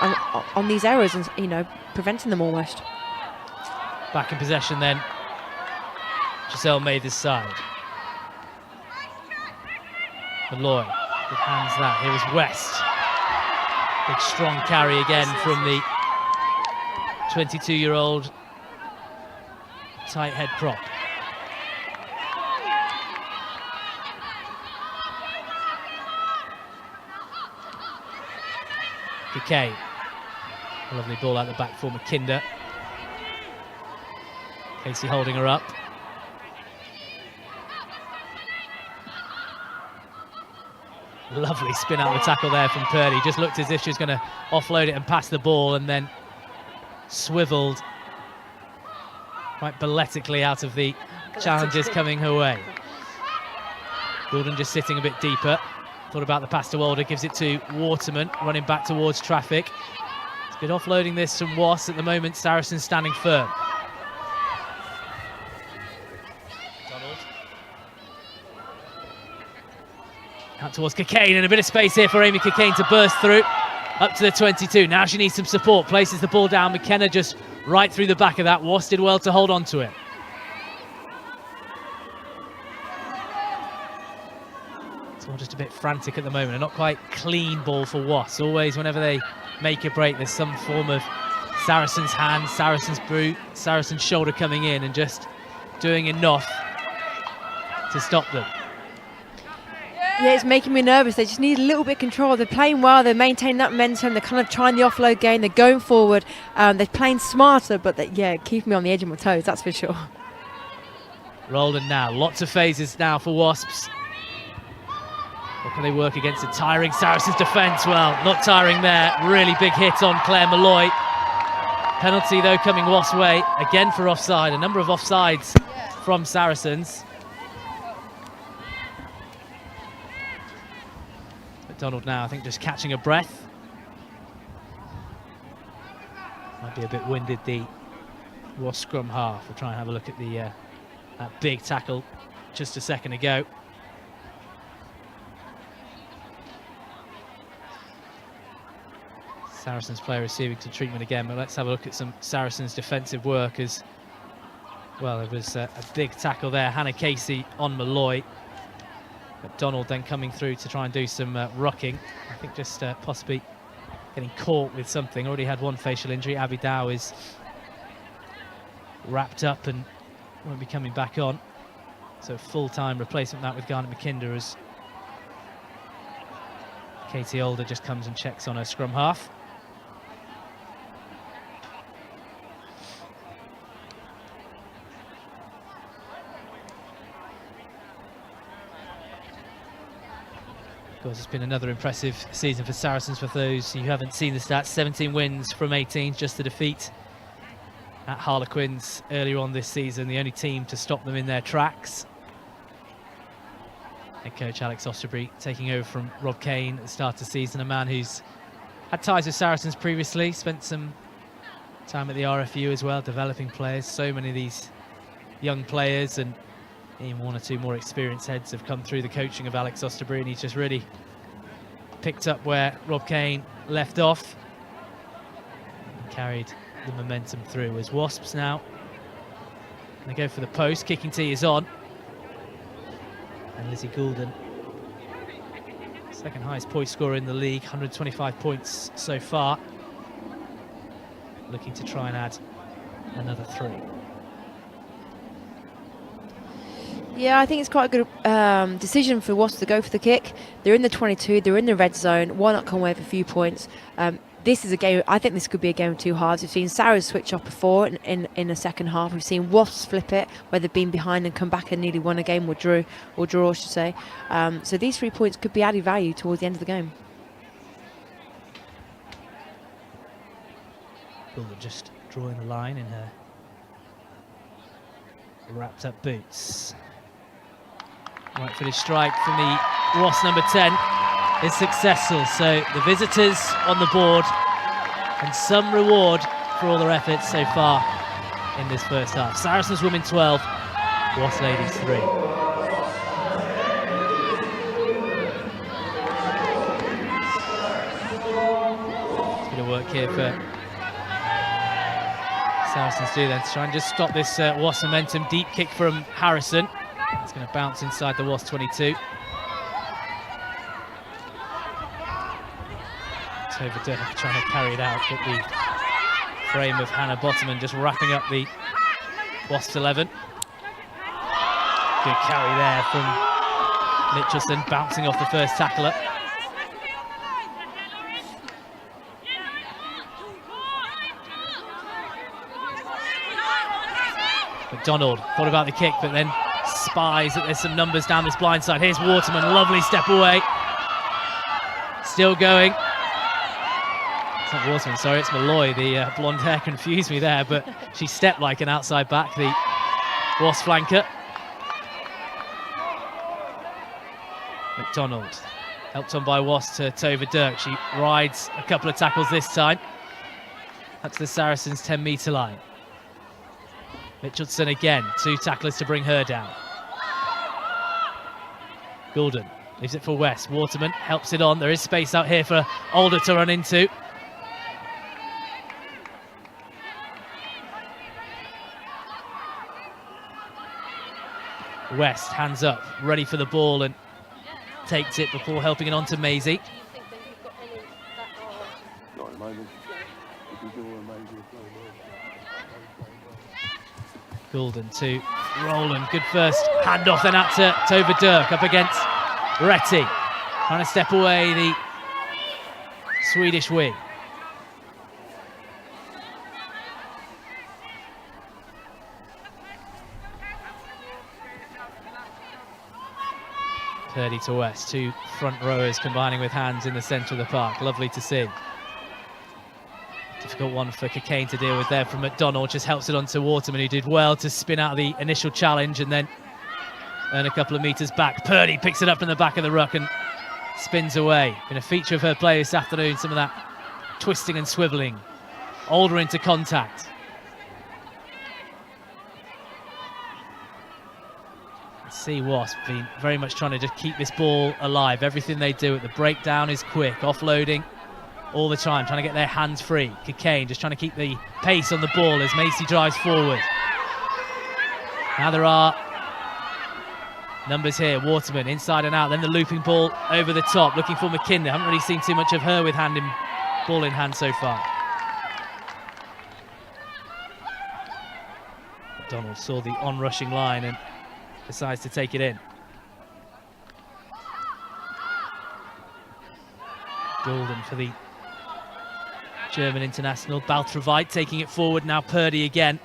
on these errors and, you know, preventing them almost. Back in possession then. Giselle made this side. Malloy, good hands that. Here was West. Big strong carry again from the 22-year-old tight head prop. Cockayne. A lovely ball out the back for McKinder. Casey holding her up. Lovely spin out the tackle there from Purdy. Just looked as if she was going to offload it and pass the ball, and then swiveled quite balletically out of the challenges coming her way. Gordon just sitting a bit deeper. Thought about the pass to Older, gives it to Waterman, running back towards traffic. It's good offloading this from Wasps at the moment. Saracens standing firm. Donald. Out towards Cockayne, and a bit of space here for Amy Cockayne to burst through. Up to the 22. Now she needs some support. Places the ball down. McKenna just right through the back of that. Wasps did well to hold on to it. It's all just a bit frantic at the moment. A not quite clean ball for Wasps. Always, whenever they make a break, there's some form of Saracens' hand, Saracens' boot, Saracens' shoulder coming in and just doing enough to stop them. Yeah, it's making me nervous. They just need a little bit of control. They're playing well. They're maintaining that momentum. They're kind of trying the offload game. They're going forward. They're playing smarter, but keep me on the edge of my toes, that's for sure. Rolling now. Lots of phases now for Wasps. What can they work against a tiring Saracens defence? Well, not tiring there. Really big hit on Claire Malloy. Penalty, though, coming Wasps' way. Again for offside. A number of offsides from Saracens. Donald now, I think, just catching a breath. Might be a bit winded, the Wasp scrum half. We'll try and have a look at the that big tackle just a second ago. Saracens player receiving some treatment again, but let's have a look at some Saracens defensive work as Well, it was a big tackle there. Hannah Casey on Malloy. McDonald then coming through to try and do some rucking. I think just possibly getting caught with something. Already had one facial injury. Abby Dow is wrapped up and won't be coming back on. So full-time replacement that with Garnet McKinder as Katie Older just comes and checks on her scrum half. Of course, it's been another impressive season for Saracens. For those who haven't seen the stats, 17 wins from 18, just a defeat at Harlequins earlier on this season, the only team to stop them in their tracks. Head coach Alex Osterbury taking over from Rob Kane at the start of the season, a man who's had ties with Saracens previously, spent some time at the RFU as well, developing players. So many of these young players, and even one or two more experienced heads have come through the coaching of Alex Osterbury, and he's just really picked up where Rob Kane left off and carried the momentum through. As Wasps now, they go for the post, kicking tee is on, and Lizzie Goulden, second highest point scorer in the league, 125 points so far, looking to try and add another 3. Yeah, I think it's quite a good decision for Wasps to go for the kick. They're in the 22, they're in the red zone. Why not come away with a few points? This is a game, I think this could be a game of 2 halves. We've seen Sarahs switch off before in the second half. We've seen Wasps flip it, where they've been behind and come back and nearly won a game, or draw, I should say. So these 3 points could be added value towards the end of the game. Goulden just drawing the line in her wrapped up boots. Right footed strike from the Wasp number 10 is successful. So the visitors on the board, and some reward for all their efforts so far in this first half. Saracens women 12, Wasps ladies 3. It's going to work here for Saracens do then to try and just stop this Wasp momentum. Deep kick from Harrison. It's going to bounce inside the Wasp 22. Tova Dirk trying to carry it out, but the frame of Hannah Bottoman just wrapping up the Wasps 11. Good carry there from Mitchelson, bouncing off the first tackler. McDonald thought about the kick, but then spies that there's some numbers down this blind side. Here's Waterman, lovely step away. Still going. It's not Waterman, sorry, it's Malloy. The blonde hair confused me there, but she stepped like an outside back, the Wasp flanker. McDonald, helped on by Wasp to Tova Dirk. She rides a couple of tackles this time. That's the Saracens 10-metre line. Mitchelson again, 2 tacklers to bring her down. Goulden leaves it for West. Waterman helps it on. There is space out here for Older to run into. West, hands up, ready for the ball, and takes it before helping it on to Maisie. Goulden to Roland, good first handoff, then out to Tova Dirk up against Retty. Trying to step away the Swedish wing. Purdy to West, 2 front rowers combining with hands in the centre of the park. Lovely to see. Difficult one for Cockayne to deal with there from McDonald. Just helps it on to Waterman, who did well to spin out of the initial challenge and then earn a couple of metres back. Purdy picks it up from the back of the ruck and spins away. Been a feature of her play this afternoon, some of that twisting and swivelling. Older into contact. See Wasp been very much trying to just keep this ball alive. Everything they do at the breakdown is quick, offloading all the time, trying to get their hands free. Cockayne just trying to keep the pace on the ball as Macy drives forward. Now there are numbers here. Waterman inside and out, then the looping ball over the top, looking for McKinnon. Haven't really seen too much of her with ball in hand so far. Donald saw the on-rushing line and decides to take it in. Golden for the German international. Baltravite taking it forward, now Purdy again.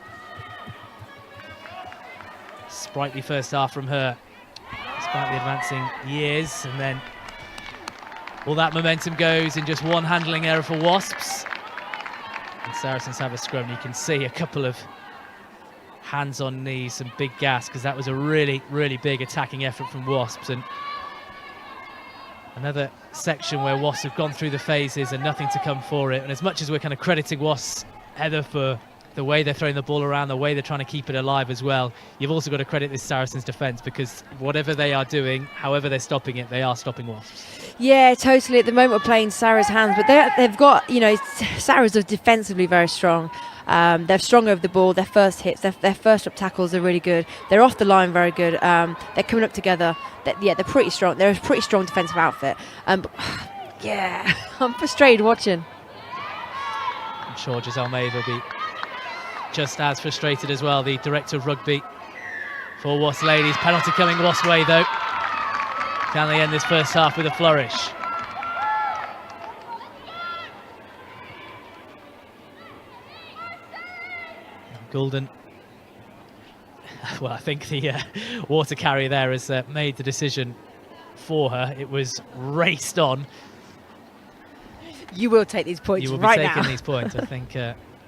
Sprightly first half from her, despite the advancing years, and then all that momentum goes in just one handling error for Wasps. And Saracens have a scrum. You can see a couple of hands on knees, some big gas, because that was a really, really big attacking effort from Wasps. And another section where Wasps have gone through the phases and nothing to come for it. And as much as we're kind of crediting Wasps, Heather, for the way they're throwing the ball around, the way they're trying to keep it alive as well, you've also got to credit this Saracens defence, because whatever they are doing, however they're stopping it, they are stopping Wasps. Yeah, totally. At the moment we're playing Sarah's hands, but they've got, you know, Sarah's are defensively very strong. They're strong over the ball. Their first hits, their first up tackles are really good. They're off the line very good. They're coming up together. They're pretty strong. They're a pretty strong defensive outfit. But, yeah, I'm frustrated watching. I'm sure Giselle May will be just as frustrated as well, the director of rugby for Wasps Ladies. Penalty coming Wasps' way though. Can they end this first half with a flourish? Golden, well, I think the water carrier there has made the decision for her. It was raced on. You will take these points right now. You will be taking these points. I think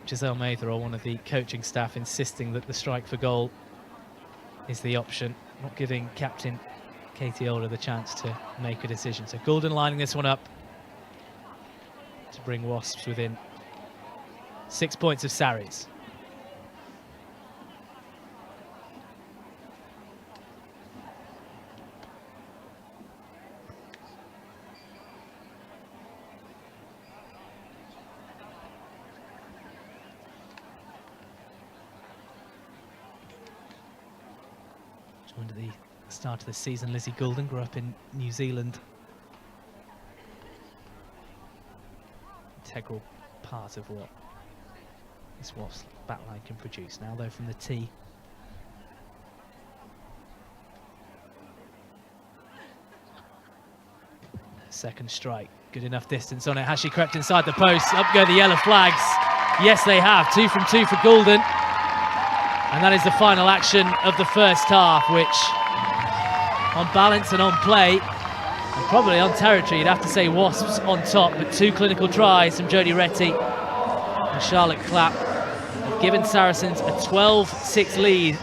Giselle Mather, or one of the coaching staff, insisting that the strike for goal is the option, not giving captain Katie Older the chance to make a decision. So Golden lining this one up to bring Wasps within 6 points of Sarries. Joined at the start of the season, Lizzie Goulden grew up in New Zealand. Integral part of what this Wasps backline can produce. Now though from the tee. Second strike, good enough distance on it. Has she crept inside the post? Up go the yellow flags. Yes, they have. 2 from 2 for Goulden. And that is the final action of the first half, which on balance and on play, and probably on territory, you'd have to say Wasps on top, but 2 clinical tries from Jodie Retty and Charlotte Clapp have given Saracens a 12-6 lead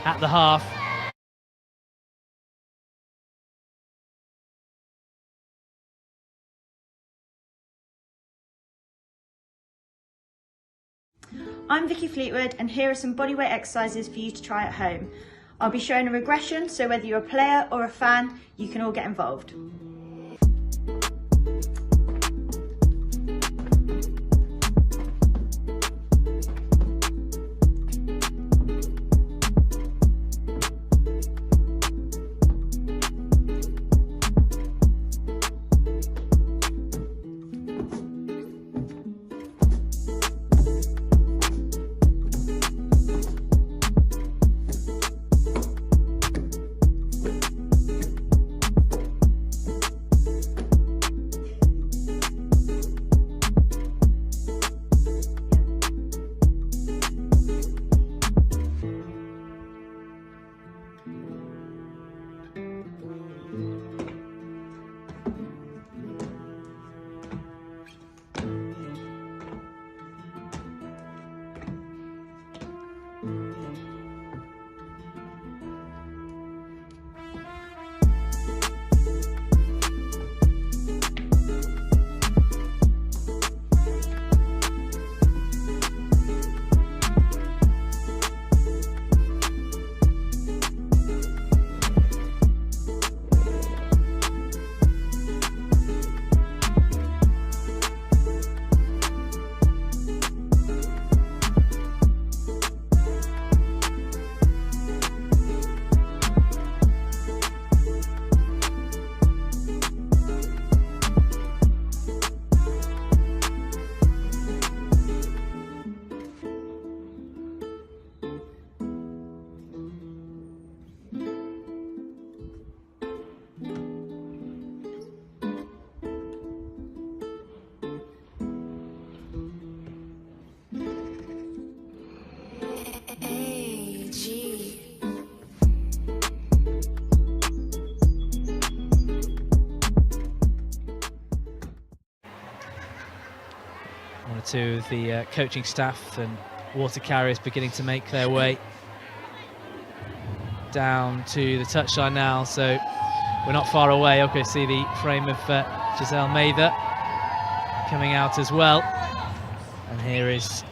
at the half. I'm Vicky Fleetwood, and here are some bodyweight exercises for you to try at home. I'll be showing a regression, so whether you're a player or a fan, you can all get involved. One or two of the coaching staff and water carriers beginning to make their way down to the touchline now, so we're not far away. Okay, see the frame of Giselle Mather coming out as well. And here is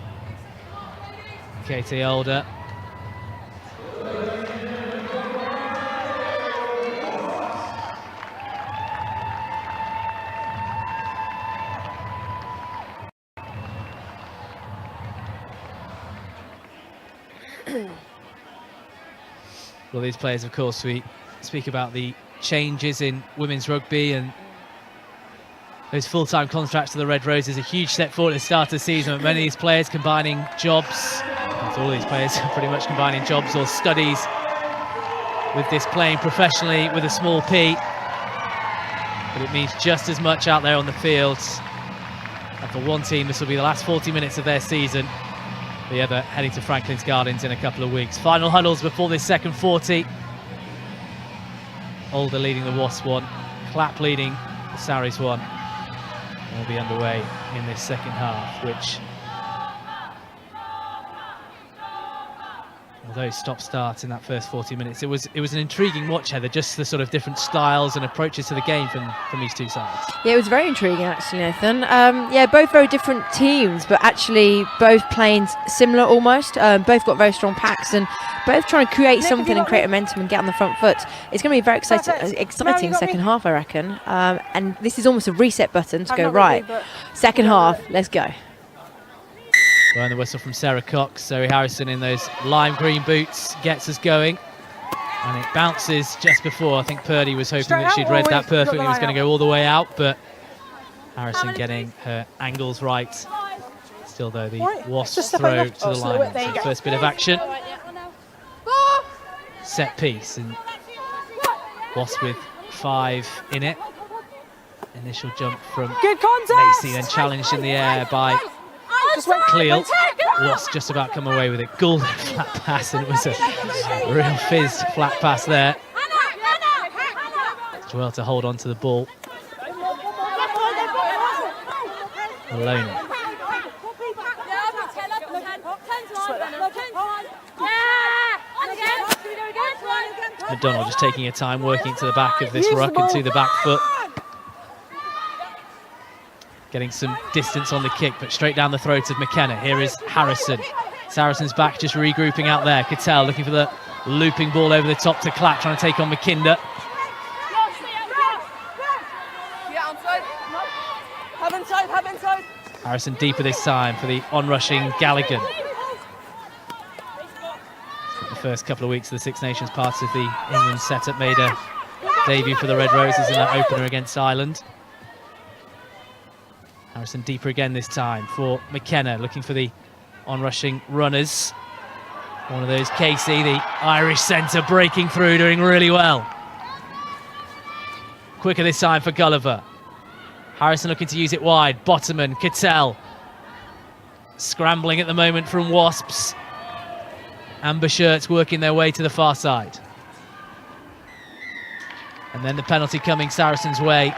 Katie Older. Well, these players, of course, we speak about the changes in women's rugby and those full-time contracts to the Red Roses, a huge step forward at the start of the season, but many of these players combining jobs, all these players are pretty much combining jobs or studies with this playing professionally with a small p, but it means just as much out there on the field. And for one team, this will be the last 40 minutes of their season. The other heading to Franklin's Gardens in a couple of weeks. Final huddles before this second 40. Older leading the Wasps one, Clapp leading the Sarries one. Will be underway in this second half, which, although stop-start in that first 40 minutes, it was an intriguing watch, Heather, just the sort of different styles and approaches to the game from these two sides. Yeah, it was very intriguing actually, Nathan. Yeah, both very different teams, but actually both playing similar almost. Both got very strong packs and both trying to create something and create momentum and get on the front foot. It's going to be a very exciting second half, I reckon. And this is almost a reset button to go right. Second half, let's go. Blowing the whistle from Sarah Cox. Zoe Harrison in those lime green boots gets us going. And it bounces just before. I think Purdy was hoping that she'd read that perfectly. It was going to go all the way out, but Harrison getting her angles right. Still, though, the Wasps throw to the line. So first bit of action. Set piece. And Wasps with 5 in it. Initial jump from Macy, then challenged in the air by Cleel. Wasps just about come away with it. Golden flat pass, and it was a real fizzed flat pass there. Well to hold on to the ball. Maloney. McDonald just taking her time, working to the back of this ruck and to the back foot. Getting some distance on the kick, but straight down the throat of McKenna. Here is Harrison. Saracens back, just regrouping out there. Cattell looking for the looping ball over the top to Clapp, trying to take on McKinder. Harrison deeper this time for the onrushing Galligan. The first couple of weeks of the Six Nations part of the England setup made a debut for the Red Roses in that opener against Ireland. Harrison deeper again this time for McKenna, looking for the onrushing runners. One of those, Casey, the Irish centre, breaking through, doing really well. Quicker this time for Gulliver. Harrison looking to use it wide. Bottoman, Cattell. Scrambling at the moment from Wasps. Amber shirts working their way to the far side. And then the penalty coming Saracens' way.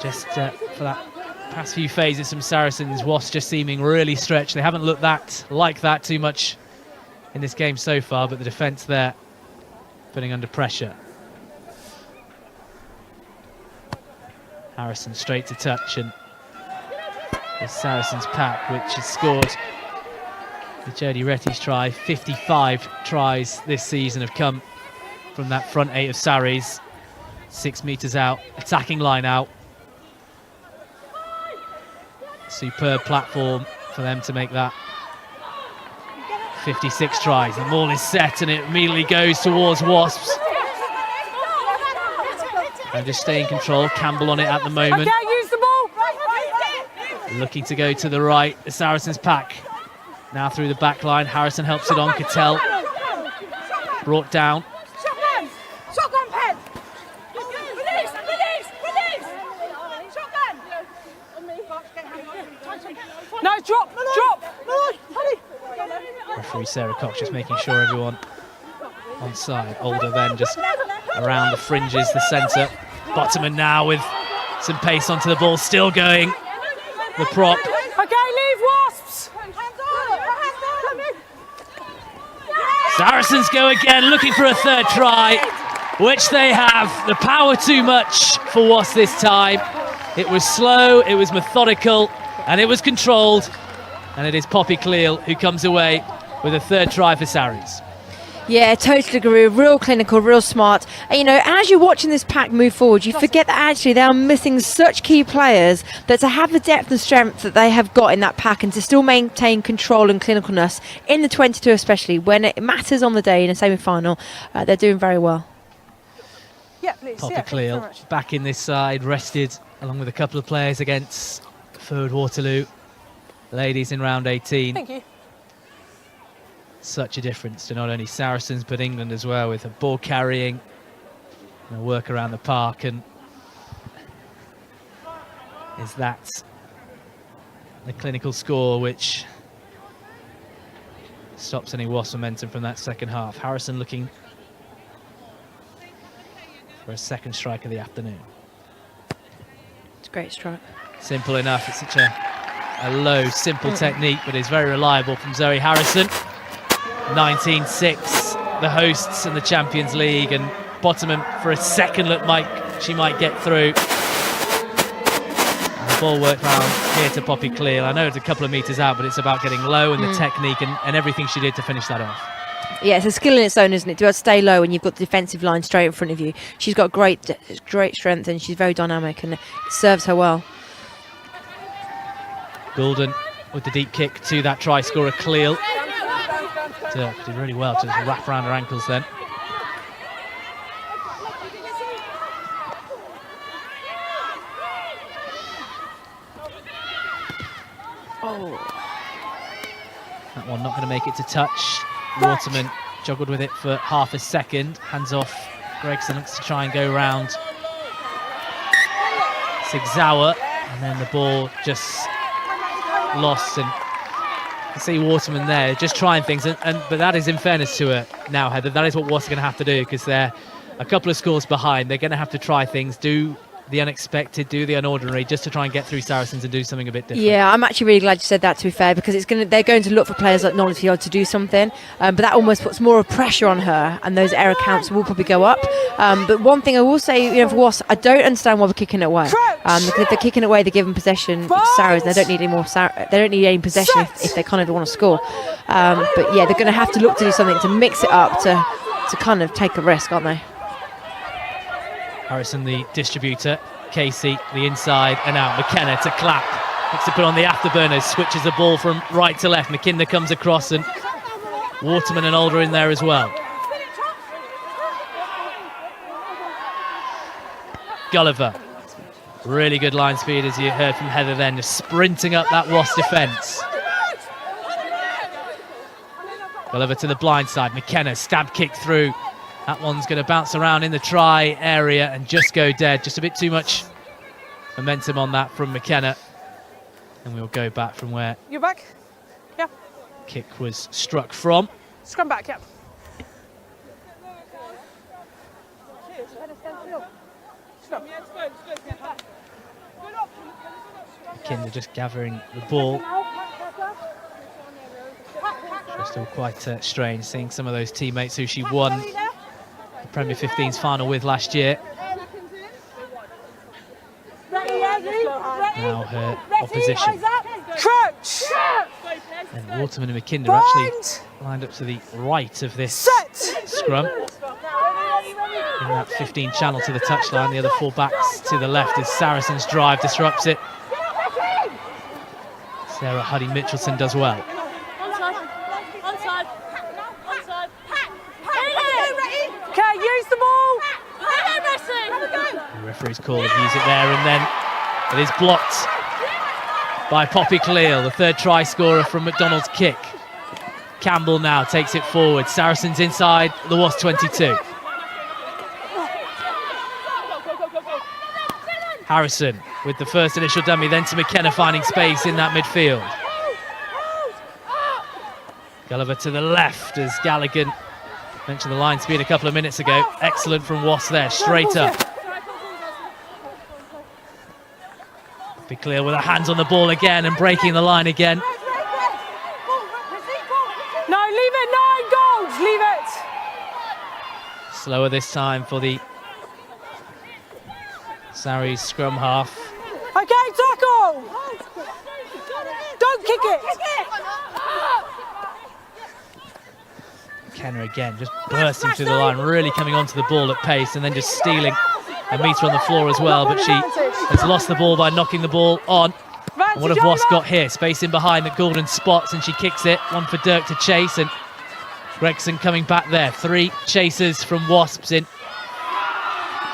Just for that past few phases from Saracens, Wasps just seeming really stretched. They haven't looked like that too much in this game so far, but the defence there putting under pressure. Harrison straight to touch, and the Saracens pack, which has scored the Jodie Retty's try. 55 tries this season have come from that front 8 of Sarries. 6 metres out, attacking line out. Superb platform for them to make that 56 tries. The ball is set and it immediately goes towards Wasps. And just stay in control. Campbell on it at the moment. Looking to go to the right. The Saracens pack now through the back line. Harrison helps it on. Cattell brought down. No, drop! Referee Sarah Cox just making sure everyone on side. Older then just around the fringes, the centre. Bottoman now with some pace onto the ball, still going. the prop. Okay, leave Wasps! Saracens go again, looking for a third try, which they have. The power too much for Wasps this time. It was slow, it was methodical, and it was controlled. And it is Poppy Cleal who comes away with a third try for Sarries. Yeah, totally agree. Real clinical, real smart. And, you know, as you're watching this pack move forward, you forget that actually they are missing such key players, that to have the depth and strength that they have got in that pack and to still maintain control and clinicalness in the 22 especially, when it matters on the day in a semi-final, they're doing very well. Yeah, please. Poppy Cleal back in this side, rested along with a couple of players against Forward Waterloo Ladies in round 18. Thank you. Such a difference to not only Saracens but England as well, with a ball carrying and a work around the park. And is that the clinical score which stops any Wasps momentum from that second half? Harrison looking for a second strike of the afternoon. It's a great strike. Simple enough. It's such a low, simple technique, but it's very reliable from Zoe Harrison. 19-6, the hosts in the Champions League, and Bottomham for a second look she might get through. And the ball worked round here to Poppy Cleal. I know it's a couple of metres out, but it's about getting low and the technique and everything she did to finish that off. Yeah, it's a skill in its own, isn't it? To be able to stay low and you've got the defensive line straight in front of you. She's got great strength and she's very dynamic, and it serves her well. Goulden with the deep kick to that try scorer Cleal. Did really well to just wrap around her ankles then. That one not going to make it to touch. Waterman juggled with it for half a second. Hands off. Gregson looks to try and go round Sigzawa, and then the ball just lost. And you see Waterman there just trying things, but that is in fairness to her now, Heather. That is what Wasps are going to have to do, because they're a couple of scores behind. They're going to have to try things, do the unexpected, do the unordinary, just to try and get through Saracens and do something a bit different. Yeah, I'm actually really glad you said that, to be fair, because they're going to look for players like Nolly to do something, but that almost puts more pressure on her, and those error counts will probably go up. But one thing I will say, you know, for Wasps, I don't understand why we're kicking it away. Because if they're kicking it away, they're giving possession to Saracens. They don't need any more. They don't need any possession if they kind of want to score. But yeah, they're going to have to look to do something to mix it up to kind of take a risk, aren't they? Harrison, the distributor. Casey, the inside, and out. McKenna to Clapp. Looks to put on the afterburners, switches the ball from right to left. McKinnon comes across, and Waterman and Alder in there as well. Gulliver. Really good line speed, as you heard from Heather then, just sprinting up that Wasp defence. Gulliver to the blind side. McKenna, stab kick through. That one's going to bounce around in the try area and just go dead. Just a bit too much momentum on that from McKenna. And we'll go back from where You're back? Yeah. kick was struck from. Scrum back, yeah. Kinder just gathering the ball. It's still quite strange seeing some of those teammates who she won the Premier 15's final with last year. Now her opposition. And Waterman and McKinder actually lined up to the right of this scrum. In that 15 channel to the touchline, the other four backs to the left as Saracens drive disrupts it. Sarah Huddy-Mitchelson does well. Okay, use the ball. The referee's call of use it there, and then it is blocked by Poppy Cleal, the third try scorer from McDonald's kick. Campbell now takes it forward. Saracens inside the Wasp 22. Harrison with the first initial dummy, then to McKenna finding space in that midfield. Gulliver to the left as Galligan mentioned the line speed a couple of minutes ago. Excellent from Wasp there, straight up. Poppy clear with her hands on the ball again and breaking the line again. No, leave it, 9 goals, leave it. Slower this time for the Sarries scrum half. Okay, tackle. Don't kick it. Kenner again, just bursting through the line, really coming onto the ball at pace and then just stealing a metre on the floor as well, but she has lost the ball by knocking the ball on. And what have Wasps got here? Space in behind that Gordon spots and she kicks it. One for Dirk to chase and Gregson coming back there. 3 chasers from Wasps in.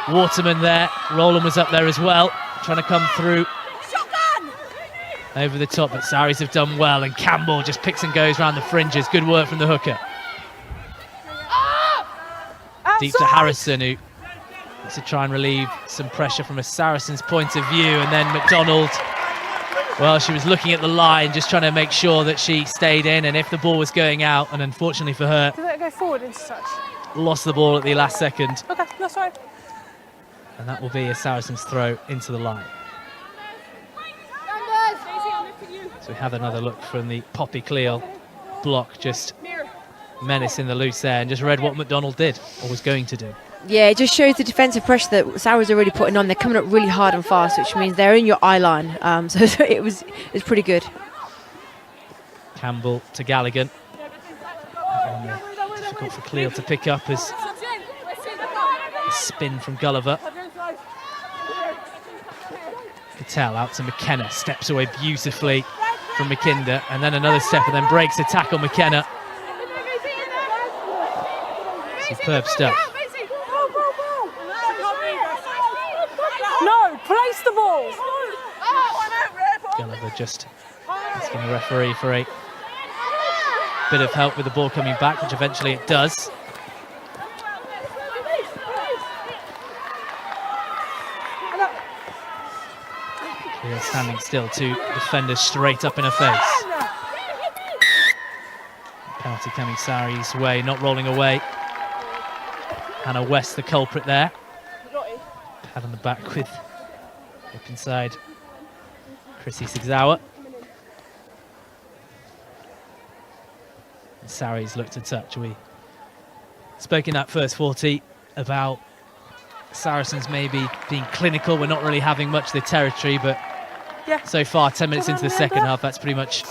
Waterman there. Rowland was up there as well, trying to come through over the top, but Sarries have done well and Campbell just picks and goes around the fringes. Good work from the hooker. Deep to Harrison, who wants to try and relieve some pressure from a Saracens point of view, and then McDonald, well, she was looking at the line, just trying to make sure that she stayed in, and if the ball was going out, and unfortunately for her, Did it go forward into touch? lost the ball at the last second. Okay, that's fine. And that will be a Saracens throw into the line. So we have another look from the Poppy Cleal block, just menacing the loose there, and just read what McDonald did, or was going to do. Yeah, it just shows the defensive pressure that Sarries are really putting on. They're coming up really hard and fast, which means they're in your eye line. So it was pretty good. Campbell to Galligan. Difficult for Cleal to pick up as a spin from Gulliver. Patel out to McKenna, steps away beautifully from McKinder, and then another step and then breaks the tackle. McKenna. Superb stuff. No, place the ball. Gulliver just asking the referee for a bit of help with the ball coming back, which eventually it does. Clear standing still, 2 defenders straight up in her face. Penalty coming Sarries' way, not rolling away. Hannah West, the culprit there. Pad on the back with up inside Chrissy Sigzawa. Sarries looked to touch. We spoke in that first 40 about Saracens maybe being clinical. We're not really having much of the territory, but so far, 10 minutes into the second half, that's pretty much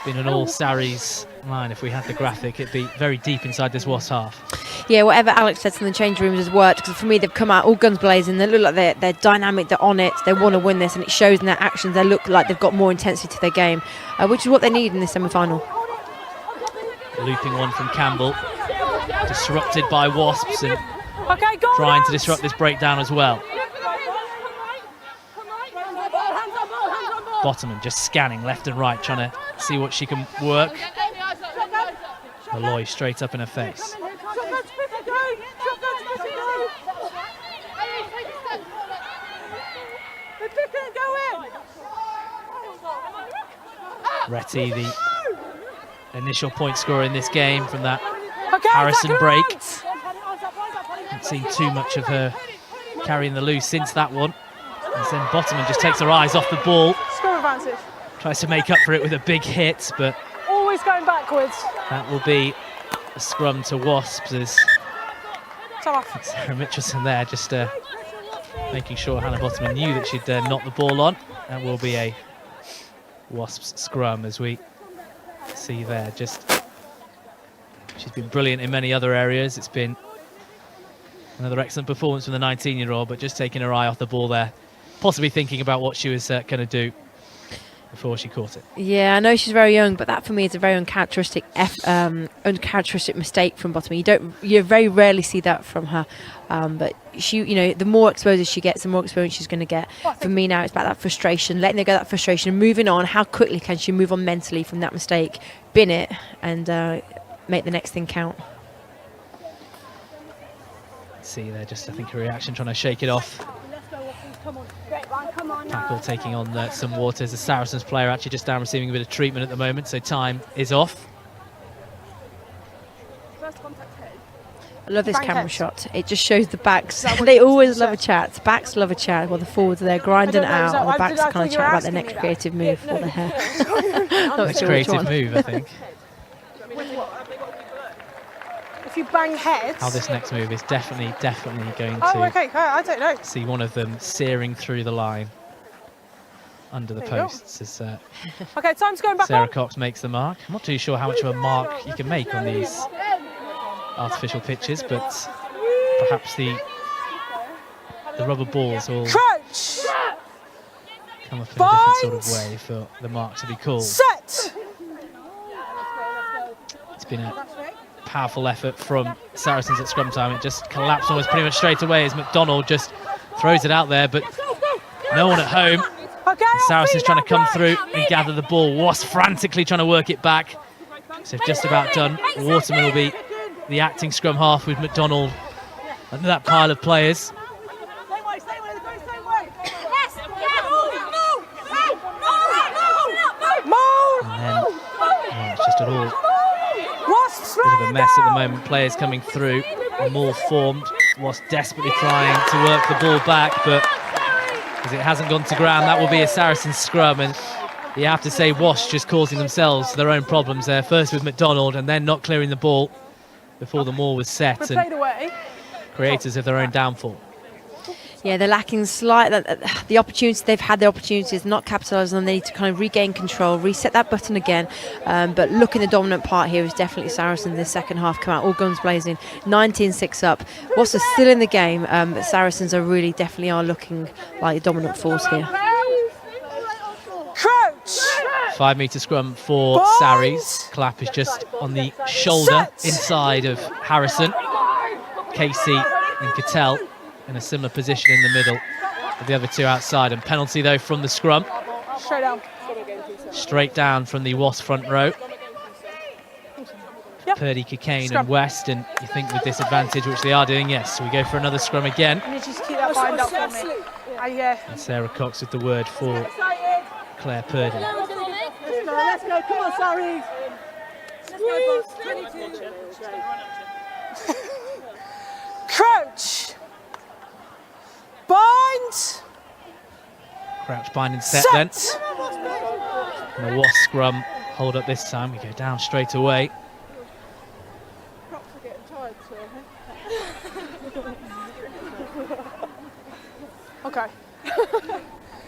been an all Sarries line. If we had the graphic, it'd be very deep inside this Wasps half. Yeah, whatever Alex said in the change rooms has worked, because for me they've come out all guns blazing. They look like they're dynamic, they're on it, they want to win this, and it shows in their actions. They look like they've got more intensity to their game, which is what they need in this semi-final. Looping one from Campbell, disrupted by Wasps, and trying to disrupt this breakdown as well. Bottoman just scanning left and right, trying to see what she can work. Malloy straight up in her face. Retty, the initial point scorer in this game from that Harrison break. Haven't seen too much of her carrying the loose since that one. And then Bottoman just takes her eyes off the ball. Score advantage. Tries to make up for it with a big hit, but always going backwards. That will be a scrum to Wasps as Sarah Mitchelson there just making sure Hannah Bottoman knew that she'd knocked the ball on. That will be a Wasps scrum, as we see there. She's been brilliant in many other areas. It's been another excellent performance from the 19-year-old, but just taking her eye off the ball there, possibly thinking about what she was going to do before she caught it. Yeah, I know she's very young, but that for me is a very uncharacteristic mistake from Bottoman. You very rarely see that from her. But she, the more exposure she gets, the more experience she's going to get. For me now, it's about that frustration, letting her go that frustration, and moving on. How quickly can she move on mentally from that mistake, bin it, and make the next thing count? See there, just I think a reaction, trying to shake it off. Tackle taking on some waters. The Saracens player actually just down receiving a bit of treatment at the moment, so time is off. I love this Bank camera heads. shot. It just shows the backs. that what They you always love a said? chat. The backs love a chat while the forwards are there grinding I don't know, is out, that- and the I backs did- I are kind of thought you were chatting about their asking next me that. creative move for the hair. Not Next sure which creative one. move, I think. If you bang heads. How this next move is definitely going Oh, to okay. I don't know. see one of them searing through the line under the There you go. posts as Okay, time's going back Sarah on. Cox makes the mark. I'm not too sure how much of a mark you can make on these artificial pitches, but perhaps the rubber balls will Crouch. come up in a different sort of Bind. way for the mark to be called. Set. It's been a powerful effort from Saracens at scrum time. It just collapsed almost pretty much straight away as McDonald just throws it out there, but no one at home. Okay. Saracens trying to come through and gather the ball. Wasps frantically trying to work it back. So just about done. Waterman will be the acting scrum half with McDonald under that pile of players. And then, well, it's just at all bit of a mess at the moment. Players coming through, a maul formed. Wasps desperately trying to work the ball back, but as it hasn't gone to ground, that will be a Saracens scrum. And you have to say Wasps just causing themselves their own problems there, first with McDonald and then not clearing the ball before the maul was set, Played and away. creators of their own downfall. Yeah, they're lacking the opportunities. They've had the opportunities, not capitalising on them. They need to kind of regain control, reset that button again. But looking the dominant part here is definitely Saracens in the second half. Come out all guns blazing, 19-6 up. Wasps are still in the game, but Saracens are really definitely are looking like a dominant force here. Crouch. 5 metre scrum for Sarries. Clap is just on the shoulder inside of Harrison. Casey and Cattell in a similar position in the middle, with the other two outside. And penalty though from the scrum. Straight down. Straight down from the Wasp front row. Yep. Purdy, Cockayne Scrum. and West, and you think with this advantage, which they are doing, yes, we go for another scrum again. You need to just keep that bind up for me. And Sarah Cox with the word for Claire Purdy. Let's go. Come on, Sarries. Crouch. Bind. Crouch, bind and set then. And the Wasp scrum hold up this time. We go down straight away. Okay.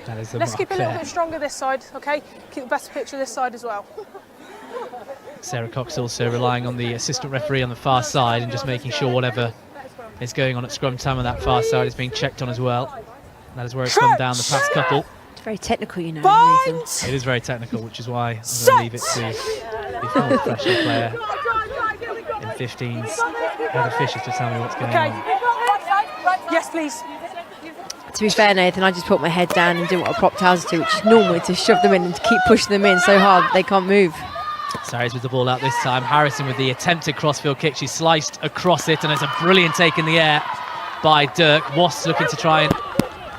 That is the Let's mark keep a little there. bit stronger this side, okay? Keep the best picture this side as well. Sarah Cox also relying on the assistant referee on the far side and just making sure whatever is going on at scrum time on that far side is being checked on as well. That is where it's gone down the past couple. It's very technical, you know, Bind. Nathan. It is very technical, which is why I'm going to leave it to the former professional player in 15s, Heather Fisher, to tell me what's going Okay. on. Yes, please. To be fair, Nathan, I just put my head down and do what a prop tells us to, which is normally to shove them in and to keep pushing them in so hard that they can't move. Sarries with the ball out this time. Harrison with the attempted crossfield kick. She sliced across it, and there's a brilliant take in the air by Dirk. Wasps looking to try and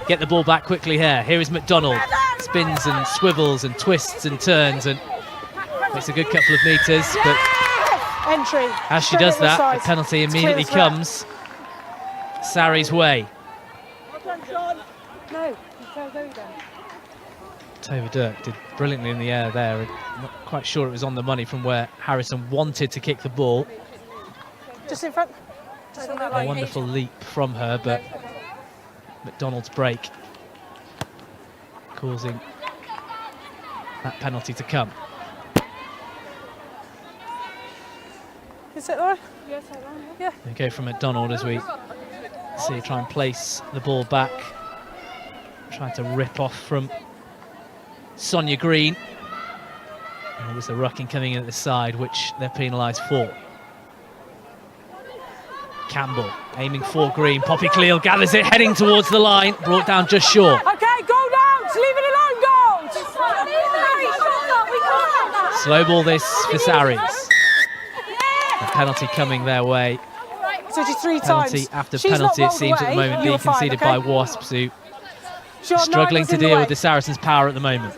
get the ball back quickly here. Here is McDonald. Spins and swivels and twists and turns and makes a good couple of metres, but Entry. as she Straight does at the that, side. the penalty It's immediately clear as comes Sarries' way. No. There we go. Tova Dirk did brilliantly in the air there. I'm not quite sure it was on the money from where Harrison wanted to kick the ball. Just in front. Just on that A line. wonderful leap from her, but McDonald's break causing that penalty to come. Is it there? Yeah. We go from McDonald as we see try and place the ball back. Trying to rip off from Sonia Green. And it was the rucking coming in at the side, which they're penalised for. Campbell aiming for Green. Poppy Cleal gathers it, heading towards the line. Brought down just short. Okay, go down. Leave it alone, goals. Slow ball this for Sarries. A penalty coming their way. So just 3 Penalty times. after She's penalty, not it seems, rolled at the away. moment You're being conceded fine, by okay? Wasps, who Sure, are struggling Nina's to in the deal way. with the Saracens' power at the moment.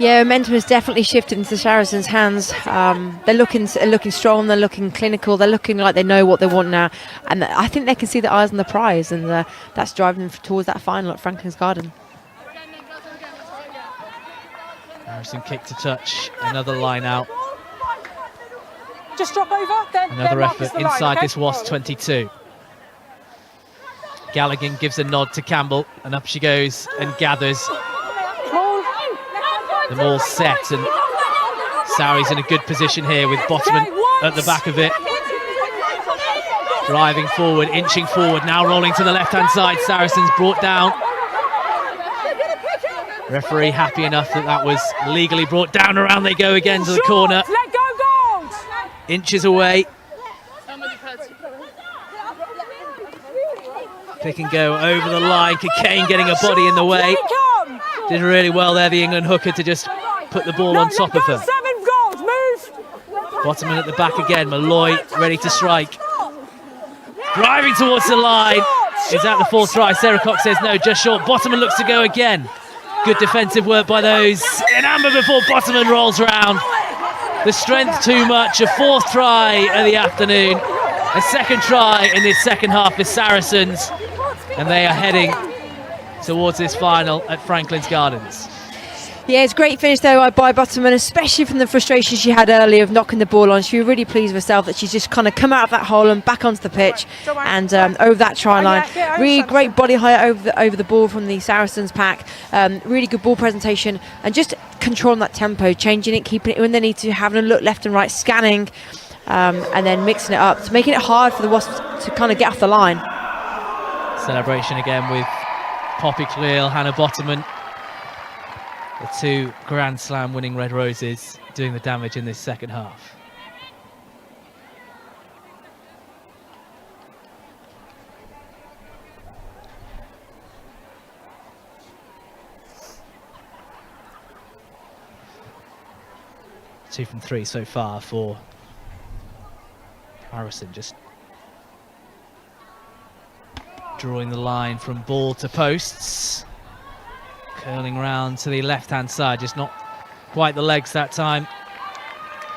Yeah, momentum has definitely shifted into the Saracens' hands. They're looking strong, they're looking clinical, they're looking like they know what they want now. And I think they can see the eyes on the prize, and that's driving them towards that final at Franklin's Garden. Harrison kick to touch, another line out. Just drop over, then Another mark effort the line, inside okay? this Wasps 22. Galligan gives a nod to Campbell, and up she goes and gathers. The ball's set, and Sarri's in a good position here with Bottoman at the back of it. Driving forward, inching forward, now rolling to the left-hand side. Saracens brought down. Referee happy enough that was legally brought down. Around they go again to the corner. Let go, Gold! Inches away. Pick and go over the line. Cocaine getting a body in the way. Did really well there, the England hooker, to just put the ball on top of her. 7 goals, move! Bottoman at the back again. Malloy ready to strike. Driving towards the line. Is that the fourth try? Sarah Cox says no, just short. Bottoman looks to go again. Good defensive work by those in amber before Bottoman rolls round. The strength too much. A fourth try of the afternoon. A second try in this second half for Saracens. And they are heading towards this final at Franklin's Gardens. Yeah, it's a great finish though by Bottoman, especially from the frustration she had earlier of knocking the ball on. She was really pleased with herself that she's just kind of come out of that hole and back onto the pitch and over that try line. Really great body height over the ball from the Saracens pack. Really good ball presentation and just controlling that tempo, changing it, keeping it when they need to, having a look left and right, scanning, and then mixing it up, to making it hard for the Wasps to kind of get off the line. Celebration again with Poppy Cleal, Hannah Bottoman. The 2 Grand Slam winning Red Roses doing the damage in this second half. Two from 3 so far for Harrison, just drawing the line from ball to posts. Curling round to the left-hand side, just not quite the legs that time.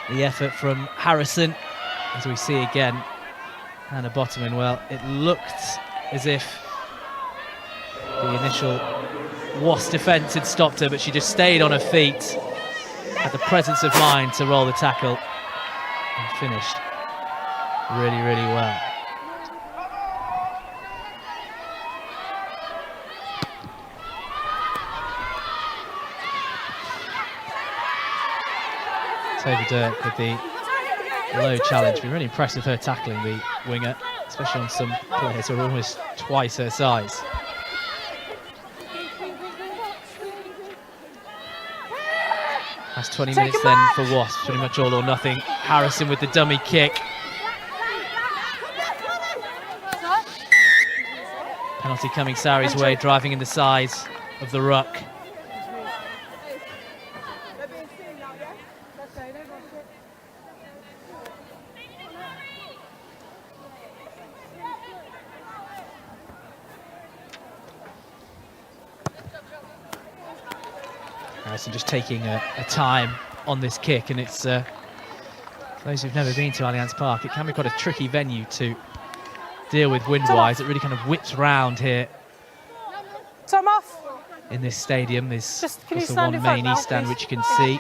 The effort from Harrison, as we see again. Hannah Bottoman, well, it looked as if the initial Wasp defence had stopped her, but she just stayed on her feet, had the presence of mind to roll the tackle, and finished really, really well. Tova Dirk with the low challenge. Been really impressed with her tackling the winger, especially on some players who are almost twice her size. That's 20 minutes then for Wasps, pretty much all or nothing. Harrison with the dummy kick. Penalty coming Sarri's way, driving in the sides of the ruck. Harrison just taking a time on this kick, and it's for those who've never been to Allianz Park, it can be quite a tricky venue to deal with wind-wise. It really kind of whips round here. Time off. In this stadium, there's just the one main east stand which you can see.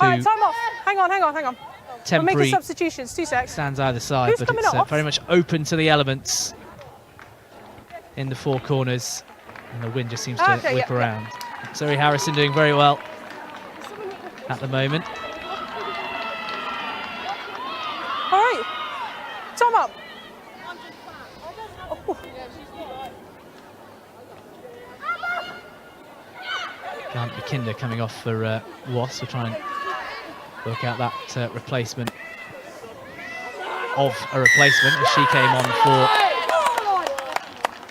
All right, time off. Hang on. Temporary we're making substitutions. 2 secs. Stands either side, Who's but coming it's off? very much open to the elements in the 4 corners, and the wind just seems to whip around. Zoe Harrison doing very well at the moment. All right, time up. Oh. Grant McKinder coming off for Wasps. We'll try and work out that replacement of a replacement as she came on for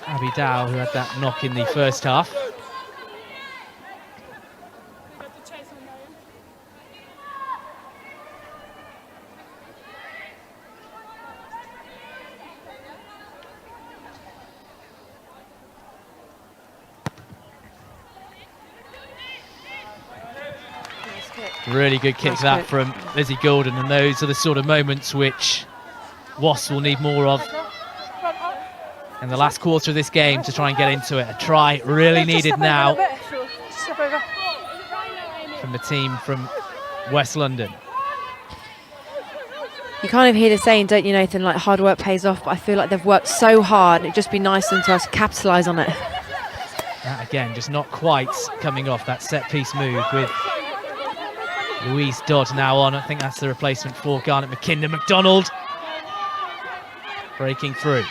Abby Dow, who had that knock in the first half. Really good kick that from Lizzie Golden, and those are the sort of moments which Wasps will need more of in the last quarter of this game to try and get into it. A try really needed now from the team from West London. You kind of hear the saying, don't you, Nathan, like hard work pays off, but I feel like they've worked so hard, it'd just be nice for them to capitalise on it. That again, just not quite coming off that set-piece move with Louise Dodd now on. I think that's the replacement for Garnet McKinnon. McDonald breaking through.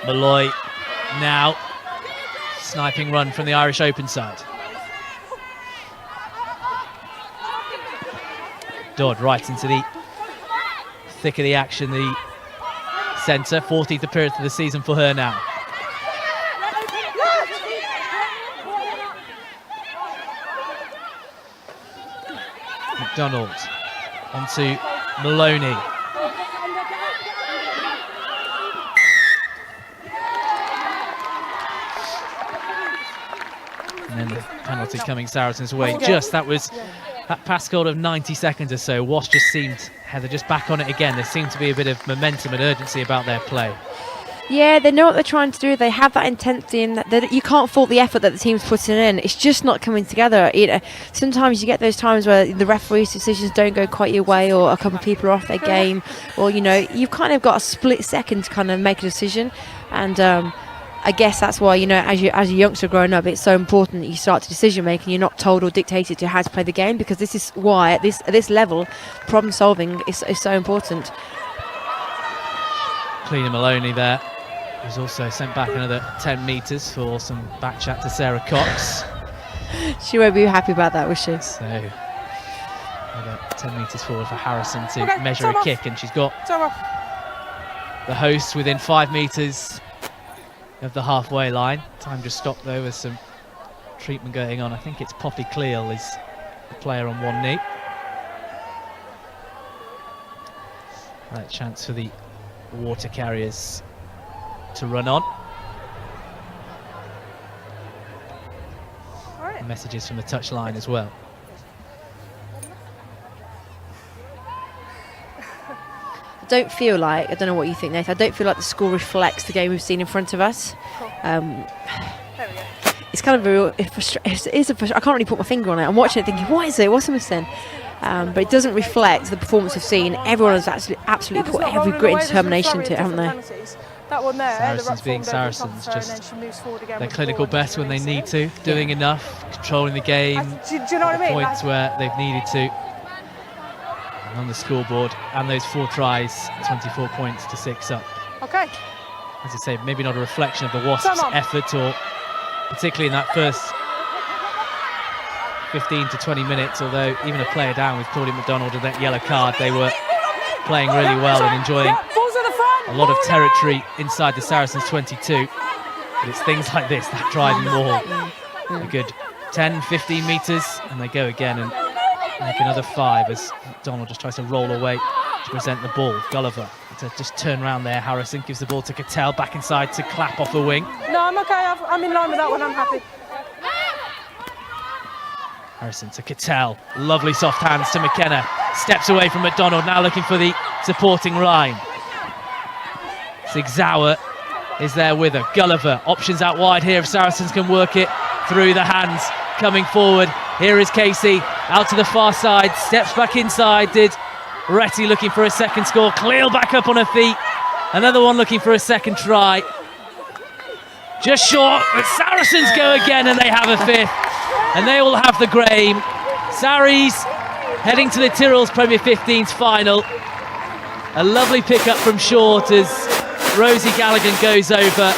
Malloy now, sniping run from the Irish Open side. Dodd right into the thick of the action, the centre. 14th appearance of the season for her now. McDonald onto Maloney. And then the penalty coming Saracens' way. Just that past goal of 90 seconds or so. Wasps just seemed, Heather, just back on it again. There seemed to be a bit of momentum and urgency about their play. Yeah, they know what they're trying to do. They have that intensity, and that you can't fault the effort that the team's putting in. It's just not coming together. Sometimes you get those times where the referee's decisions don't go quite your way, or a couple of people are off their game, or you've kind of got a split second to kind of make a decision. And I guess that's why, as a youngster growing up, it's so important that you start to decision making. You're not told or dictated to how to play the game, because this is why at this level, problem solving is so important. Cleaner Maloney there. Who's also sent back another 10 metres for some back chat to Sarah Cox. She won't be happy about that, will she? So, another 10 metres forward for Harrison to measure a kick, and she's got the hosts within 5 metres of the halfway line. Time just stopped though with some treatment going on. I think it's Poppy Cleal is the player on one knee. Right, chance for the water carriers to run on. Right. Messages from the touchline as well. I don't feel like, I don't know what you think, Nathan, I don't feel like the score reflects the game we've seen in front of us. Cool. There we go. It's kind of I can't really put my finger on it. I'm watching it thinking, what is it? What's the missing? But it doesn't reflect the performance we've seen. Everyone has absolutely put every grit and determination into it, haven't they? That one there, Saracens being Saracens, just their clinical best when they need to, doing enough, controlling the game, do you know what I mean? Points where they've needed to. And on the scoreboard, and those 4 tries, 24 points to 6 up. Okay. As I say, maybe not a reflection of the Wasps' effort, or particularly in that first 15 to 20 minutes, although even a player down with Claudia McDonald and that yellow card, they were playing really well and enjoying a lot of territory inside the Saracens 22. But it's things like this that drive them all. A good 10, 15 metres, and they go again and make another 5 as McDonald just tries to roll away to present the ball. Gulliver to just turn around there. Harrison gives the ball to Cattell, back inside to Clapp off the wing. No, I'm okay. I'm in line with that one. I'm happy. Harrison to Cattell. Lovely soft hands to McKenna. Steps away from McDonald, now looking for the supporting line. Zigzauer is there with her. Gulliver, options out wide here if Saracens can work it through the hands. Coming forward, here is Casey, out to the far side, steps back inside, did Retty looking for a second score. Cleal back up on her feet, another one looking for a second try. Just short, but Saracens go again and they have a 5th, and they will have the game. Saris heading to the Tyrrells Premier 15s final. A lovely pick-up from short as Rosie Gallagher goes over,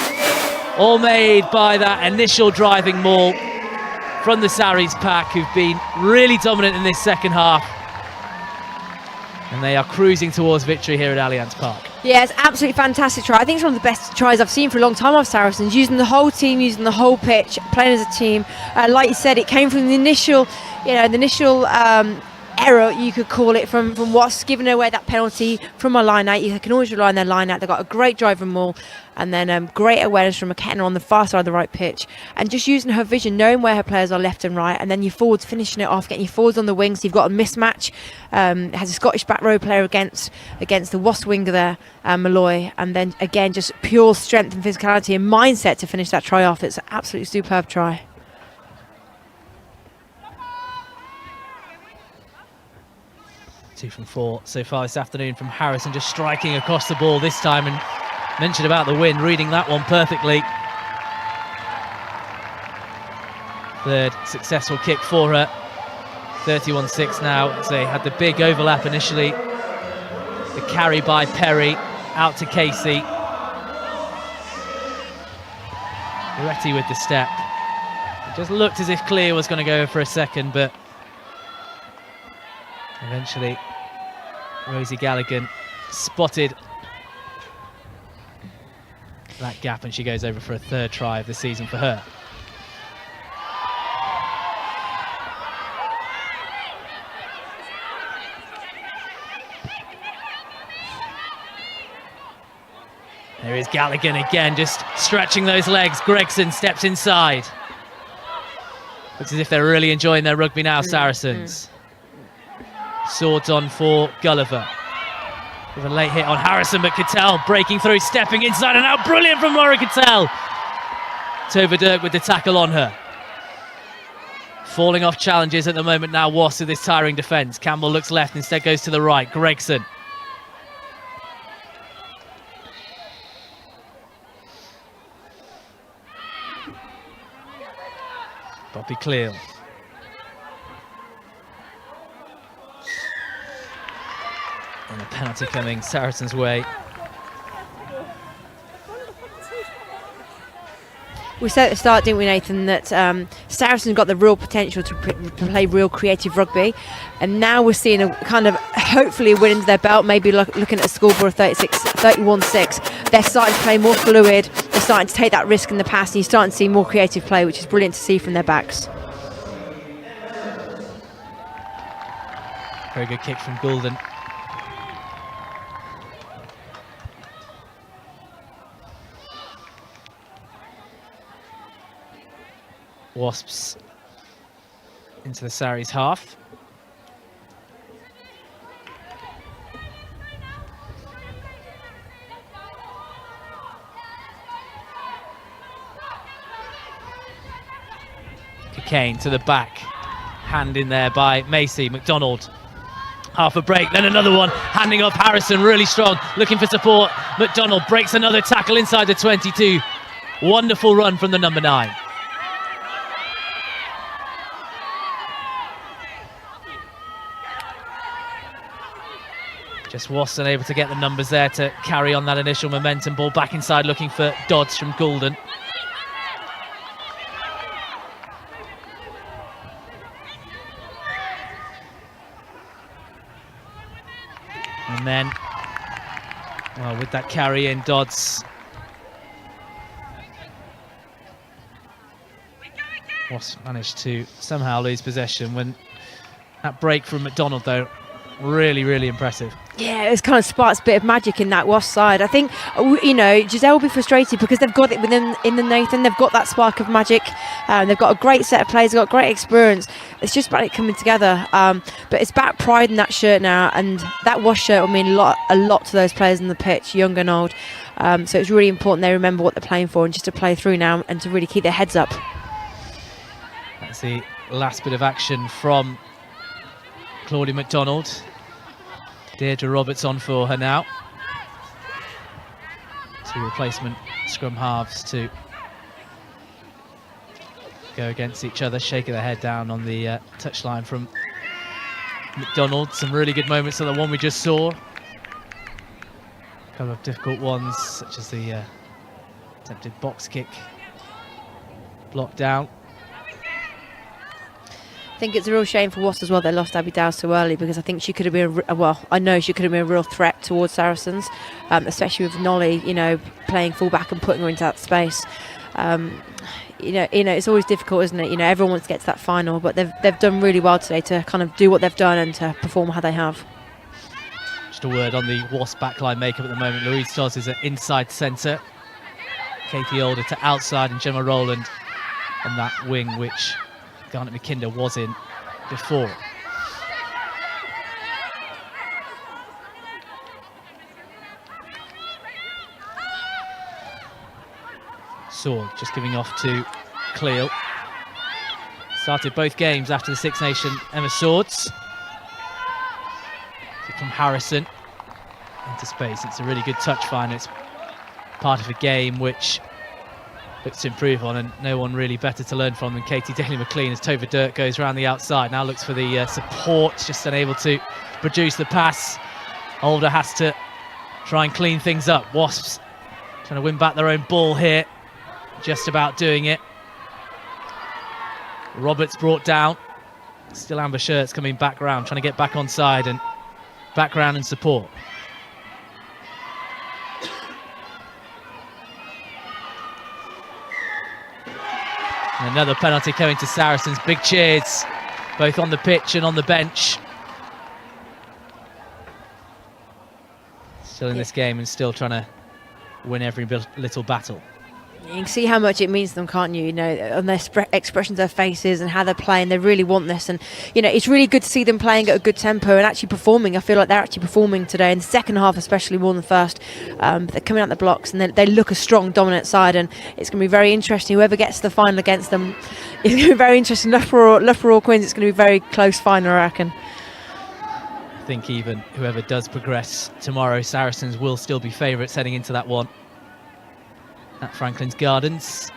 all made by that initial driving maul from the Saris pack, who've been really dominant in this second half. And they are cruising towards victory here at Allianz Park. Yeah, it's absolutely fantastic try. I think it's one of the best tries I've seen for a long time of Saracens, using the whole team, using the whole pitch, playing as a team. Like you said, it came from the initial, error, you could call it, from Wasps giving away that penalty from a line out. You can always rely on their line out. They've got a great driving maul, and then great awareness from McKenna on the far side of the right pitch, and just using her vision, knowing where her players are left and right, and then your forwards finishing it off, getting your forwards on the wings. So you've got a mismatch. Has a Scottish back row player against the Wasp winger there, Malloy, and then again just pure strength and physicality and mindset to finish that try off. It's an absolutely superb try. Two from four so far this afternoon from Harrison, just striking across the ball this time, and mentioned about the wind, reading that one perfectly. Third successful kick for her. 31-6 now. They had the big overlap initially. The carry by Perry out to Casey. Moretti with the step. It just looked as if Clear was going to go for a second, but eventually Rosie Galligan spotted that gap, and she goes over for a third try of the season for her. There is Galligan again, just stretching those legs. Gregson steps inside. Looks as if they're really enjoying their rugby now, Saracens. Swords on for Gulliver. With a late hit on Harrison, but Cattell breaking through, stepping inside and out. Brilliant from Laura Cattell. Tova Dirk with the tackle on her. Falling off challenges at the moment now, Wasps with this tiring defence. Campbell looks left, instead goes to the right. Gregson. Bobby Cleal. And a penalty coming Saracens' way. We said at the start, didn't we, Nathan, that Saracens got the real potential to play real creative rugby, and now we're seeing a kind of hopefully a win into their belt, maybe looking at a scoreboard of 31-6. They're starting to play more fluid, they're starting to take that risk in the pass, and you're starting to see more creative play, which is brilliant to see from their backs. Very good kick from Goulden. Wasps into the Saris half. Kane to the back, hand in there by Macy. McDonald, half a break, then another one, handing off Harrison, really strong, looking for support. McDonald breaks another tackle inside the 22. Wonderful run from the number 9. Just wasn't able to get the numbers there to carry on that initial momentum. Ball back inside, looking for Dodds from Goulden. And then, well, with that carry in, Dodds. Wasps managed to somehow lose possession. When that break from McDonald, though, really, really impressive. Yeah, it's kind of sparks a bit of magic in that Wasp side. I think, you know, Giselle will be frustrated because they've got it within the Nathan. They've got that spark of magic. They've got a great set of players. They've got great experience. It's just about it coming together. But it's about pride in that shirt now, and that Wasp shirt will mean a lot to those players on the pitch, young and old. So it's really important they remember what they're playing for and just to play through now and to really keep their heads up. That's the last bit of action from Claudia McDonald. Deirdre Roberts on for her now. Two replacement scrum halves to go against each other, shaking their head down on the touchline from McDonald. Some really good moments of the one we just saw. A couple of difficult ones, such as the attempted box kick blocked down. I think it's a real shame for Wasps as well they lost Abby Dow so early, because I think she could have been, I know she could have been a real threat towards Saracens, especially with Nolly, you know, playing fullback and putting her into that space. It's always difficult, isn't it? Everyone wants to get to that final, but they've done really well today to kind of do what they've done and to perform how they have. Just a word on the Wasp backline makeup at the moment. Louise Stoss is at inside centre, Katie Older to outside, and Gemma Rowland on that wing, which Garnet McKinder was in before. Sword just giving off to Cleel. Started both games after the Six Nation Emma Swords. From Harrison into space. It's a really good touch find. It's part of a game which looks to improve on, and no one really better to learn from than Katie Daly-McLean as Tova Dirk goes around the outside. Now looks for the support, just unable to produce the pass. Older has to try and clean things up. Wasps trying to win back their own ball here. Just about doing it. Roberts brought down. Still Amber Shirts coming back round, trying to get back on side and background and support. And another penalty coming to Saracens. Big cheers, both on the pitch and on the bench. Still in this game and still trying to win every little battle. You can see how much it means to them, can't you? On their expressions of their faces and how they're playing, they really want this. And, it's really good to see them playing at a good tempo and actually performing. I feel like they're actually performing today, in the second half especially, more than the first. They're coming out the blocks and they look a strong, dominant side, and it's going to be very interesting. Whoever gets to the final against them, it's going to be very interesting. Loughborough or Quins, it's going to be a very close final, I reckon. I think even whoever does progress tomorrow, Saracens will still be favourites heading into that one at Franklin's Gardens.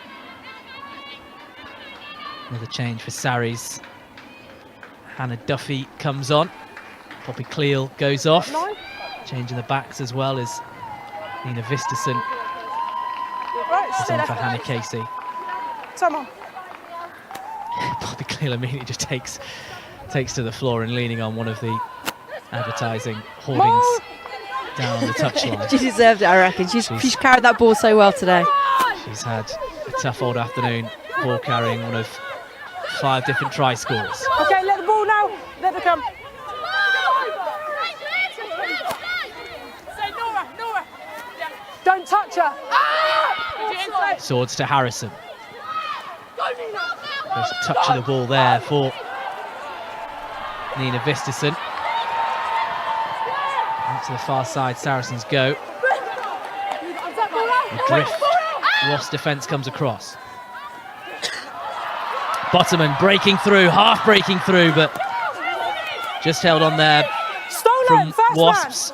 Another change for Sarries. Hannah Duffy comes on. Poppy Cleel goes off. Changing the backs as well as Nina Visterson is on for Hannah Casey. Come on. Poppy Cleel immediately just takes to the floor and leaning on one of the advertising hoardings down on the touchline. She deserved it, I reckon. She's carried that ball so well today. She's had a tough old afternoon ball carrying, one of 5 different try scores. Okay, let the ball now. Let her come. Don't touch her. Swords to Harrison. There's a touch of the ball there for Nina Visterson. Out to the far side, Saracens go. Adrift. Wasp defence comes across. Bottoman breaking through, half breaking through, but just held on there from Wasps.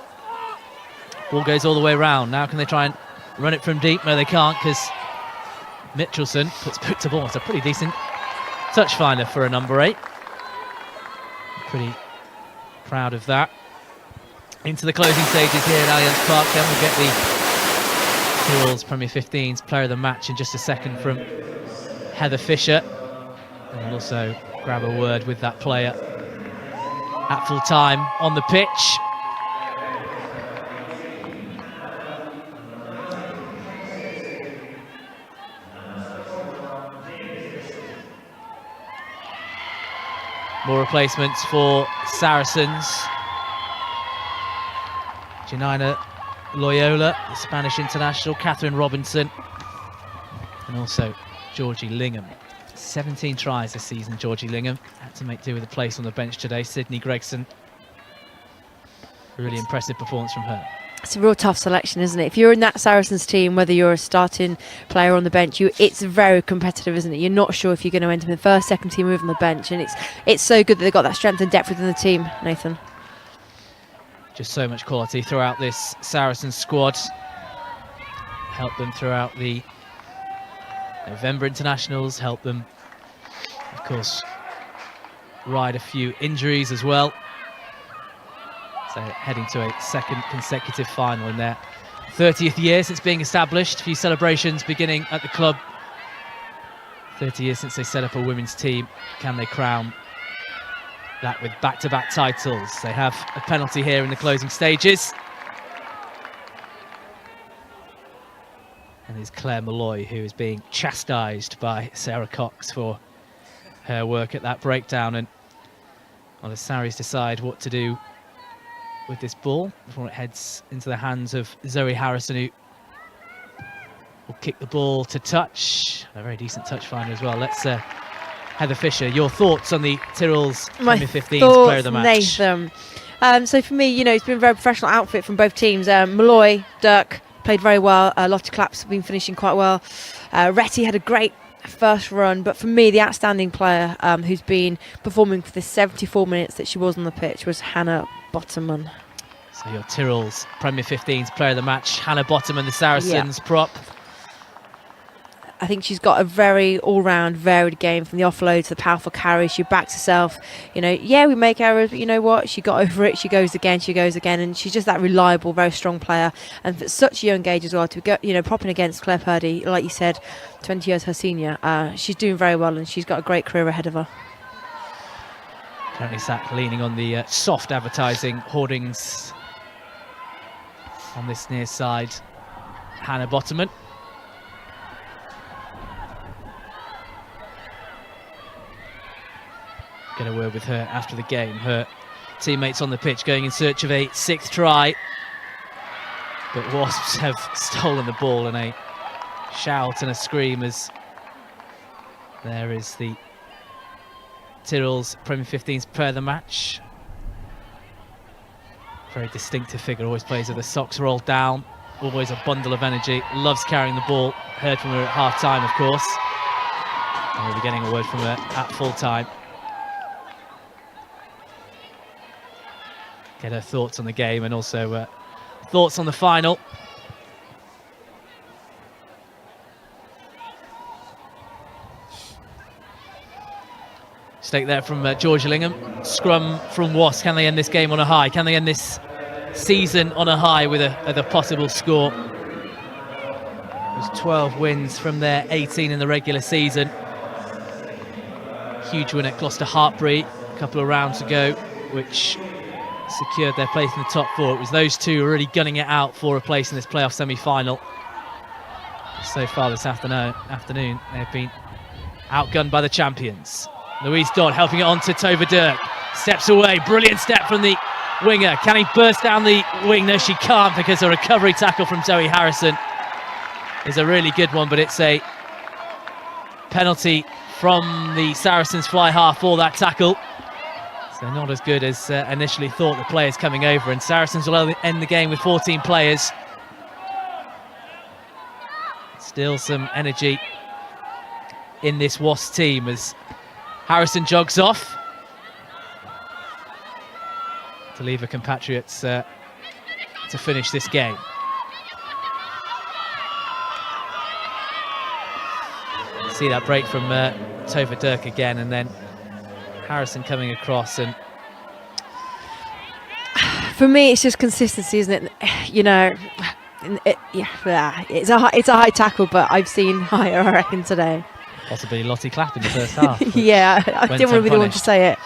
Ball goes all the way around. Now can they try and run it from deep? No, they can't, because Mitchelson puts boot to ball. It's a pretty decent touch finder for a number 8. Pretty proud of that. Into the closing stages here at Allianz Park. Then we'll get the Tyrrells Premier 15's player of the match in just a second from Heather Fisher. And we'll also grab a word with that player at full time on the pitch. More replacements for Saracens. Janina Loyola, the Spanish international, Catherine Robinson, and also Georgie Lingham. 17 tries this season, Georgie Lingham. Had to make do with a place on the bench today. Sydney Gregson. Really impressive performance from her. It's a real tough selection, isn't it? If you're in that Saracens team, whether you're a starting player on the bench, it's very competitive, isn't it? You're not sure if you're going to end up in the first, second team move on the bench, and it's so good that they've got that strength and depth within the team, Nathan. Just so much quality throughout this Saracens squad. Helped them throughout the November internationals, helped them, of course, ride a few injuries as well. So heading to a second consecutive final in their 30th year since being established. A few celebrations beginning at the club. 30 years since they set up a women's team. Can they crown that with back-to-back titles? They have a penalty here in the closing stages. And there's Claire Malloy, who is being chastised by Sarah Cox for her work at that breakdown. And well, as Sarries decide what to do with this ball before it heads into the hands of Zoe Harrison, who will kick the ball to touch. A very decent touch finder as well. Let's Heather Fisher, your thoughts on the Tyrrells Premier 15's player of the match? Nathan. So for me, you know, it's been a very professional outfit from both teams. Malloy, Dirk played very well. Lottie Claps have been finishing quite well. Retty had a great first run, but for me, the outstanding player who's been performing for the 74 minutes that she was on the pitch was Hannah Bottomman. So your Tyrrells Premier 15's player of the match, Hannah Bottomman, the Saracens prop. I think she's got a very all-round, varied game, from the offload to the powerful carry. She backs herself. You know, yeah, we make errors, but you know what? She got over it. She goes again. And she's just that reliable, very strong player. And for such a young age as well, to go, you know, propping against Claire Purdy, like you said, 20 years her senior, she's doing very well, and she's got a great career ahead of her. Currently sat leaning on the soft advertising hoardings on this near side, Hannah Bottomman. Get a word with her after the game. Her teammates on the pitch going in search of a 6th try, but Wasps have stolen the ball, and a shout and a scream as there is the Tyrrells Premier 15's player of the match. Very distinctive figure, always plays with the socks rolled down, always a bundle of energy, loves carrying the ball. Heard from her at half time, of course, and we'll be getting a word from her at full time. Get her thoughts on the game and also thoughts on the final. Stake there from Georgia Lingham. Scrum from Wasps. Can they end this game on a high? Can they end this season on a high with a possible score? It was 12 wins from their 18 in the regular season. Huge win at Gloucester Hartbury a couple of rounds ago, which secured their place in the top 4. It was those two who were really gunning it out for a place in this playoff semi-final. So far this afternoon, they've been outgunned by the champions. Louise Dodd helping it on to Tova Dirk. Steps away, brilliant step from the winger. Can he burst down the wing? No, she can't, because a recovery tackle from Zoe Harrison is a really good one, but it's a penalty from the Saracens fly half for that tackle. So not as good as initially thought, the players coming over, and Saracens will end the game with 14 players. Still some energy in this Wasps team as Harrison jogs off to leave her compatriots to finish this game. See that break from Tova Dirk again, and then Harrison coming across. And for me, it's just consistency, isn't it? You know, it's a high tackle, but I've seen higher, I reckon, today. Possibly Lottie Clapp in the first half. Yeah, I didn't really want to say it.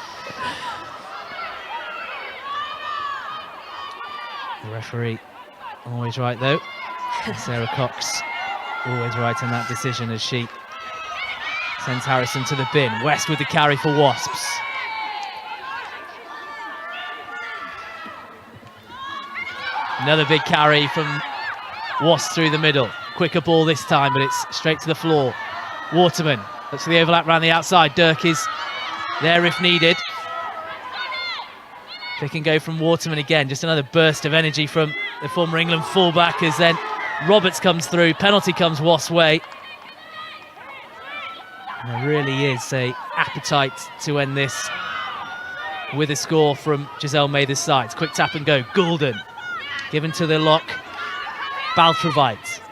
The referee always right, though. And Sarah Cox always right in that decision as she sends Harrison to the bin. West with the carry for Wasps. Another big carry from Wasps through the middle. Quicker ball this time, but it's straight to the floor. Waterman looks for the overlap around the outside. Dirk is there if needed. Pick and go from Waterman again. Just another burst of energy from the former England fullback as then Roberts comes through. Penalty comes Wasps' way. And there really is a appetite to end this with a score from Giselle Mather's side. Quick tap and go. Goulden given to the lock. Baltravite.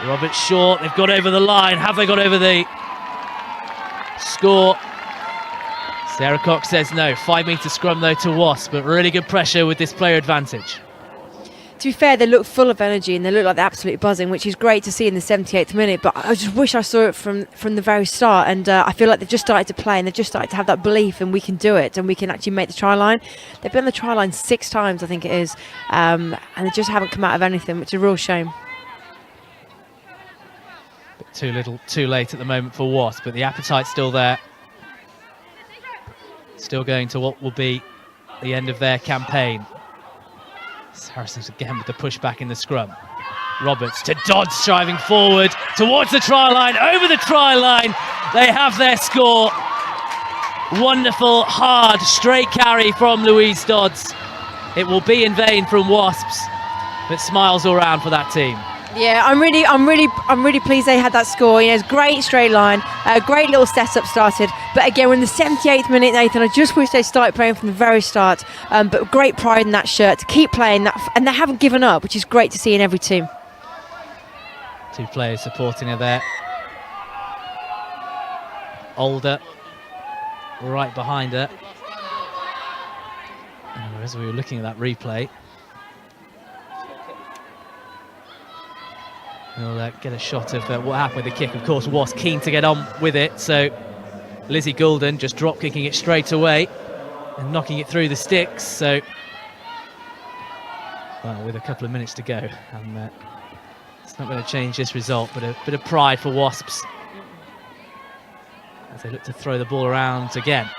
Roberts short. They've got over the line. Have they got over the score? Sarah Cox says no. 5 metre scrum though to Wasps, but really good pressure with this player advantage. to be fair, they look full of energy and they look like they're absolutely buzzing, which is great to see in the 78th minute. But I just wish I saw it from the very start. And I feel like they've just started to play and they've just started to have that belief, and we can do it and we can actually make the try line. They've been on the try line 6 times, I think it is, and they just haven't come out of anything, which is a real shame. Bit too little, too late at the moment for Wasps, but the appetite's still there. Still going to what will be the end of their campaign. Saracens again with the pushback in the scrum. Roberts to Dodds, striving forward towards the try line, over the try line. They have their score. Wonderful, hard, straight carry from Louise Dodds. It will be in vain from Wasps, but smiles all round for that team. Yeah, I'm really pleased they had that score. You know, it's a great straight line, a great little setup started. But again, we're in the 78th minute, Nathan. I just wish they started playing from the very start. But great pride in that shirt to keep playing that, and they haven't given up, which is great to see in every team. 2 players supporting her there. Older, right behind her. And as we were looking at that replay, we'll get a shot of what happened with the kick. Of course, was keen to get on with it, so Lizzie Goulden just drop kicking it straight away and knocking it through the sticks. So, well, with a couple of minutes to go, and it's not going to change this result, but a bit of pride for Wasps as they look to throw the ball around again.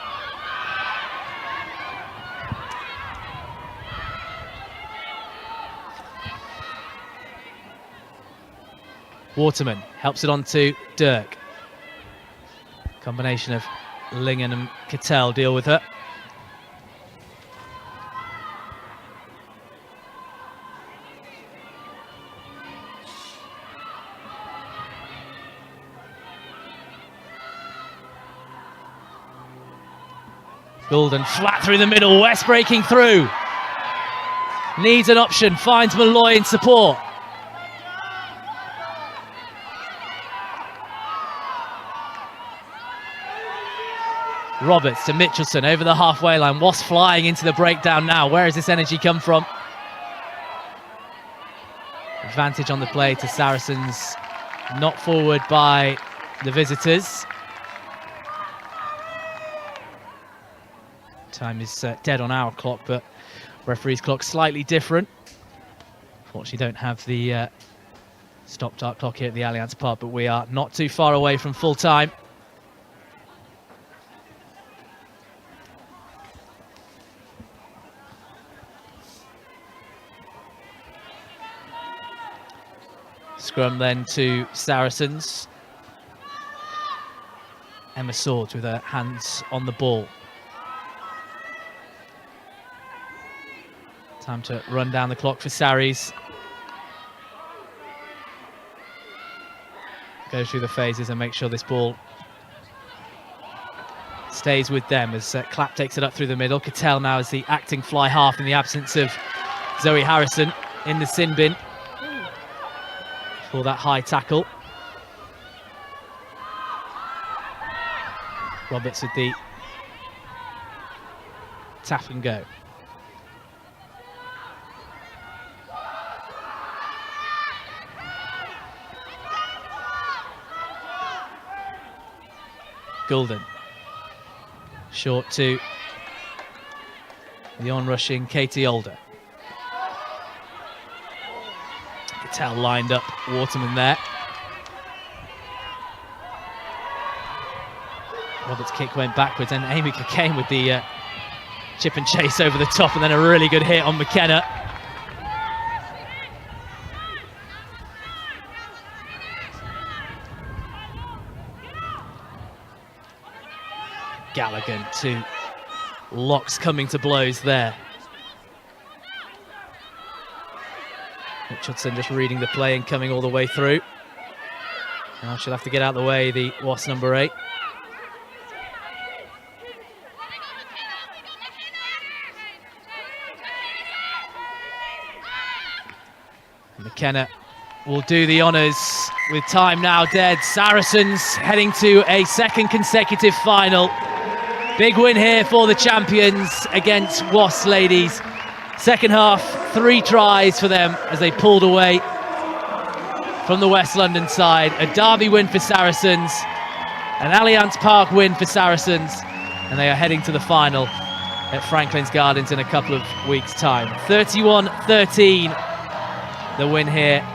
Waterman helps it on to Dirk. Combination of Lingen and Cattell deal with her. Goulden flat through the middle, West breaking through. Needs an option, finds Malloy in support. Roberts to Mitchelson over the halfway line. Wasp flying into the breakdown now. Where has this energy come from? Advantage on the play to Saracens. Knocked forward by the visitors. Time is dead on our clock, but referee's clock slightly different. Unfortunately, don't have the stop-start clock here at the Allianz Park, but we are not too far away from full time. Scrum then to Saracens. Emma Swords with her hands on the ball. Time to run down the clock for Sarries. Go through the phases and make sure this ball stays with them as Clapp takes it up through the middle. Cattell now is the acting fly half in the absence of Zoe Harrison in the sin bin for that high tackle. Roberts with the tap and go. Goulden. Short to the on-rushing Katie Older. Cattell lined up Waterman there. Roberts' kick went backwards and Amy came with the chip and chase over the top, and then a really good hit on McKenna. Gallagher to Locks coming to blows there. Richardson just reading the play and coming all the way through. Now she'll have to get out of the way, the Wasp number 8. McKenna will do the honours with time now dead. Saracens heading to a second consecutive final. Big win here for the champions against Wasps Ladies. Second half 3 tries for them as they pulled away from the West London side. A derby win for Saracens, an Allianz Park win for Saracens, and they are heading to the final at Franklin's Gardens in a couple of weeks' time. 31-13, the win here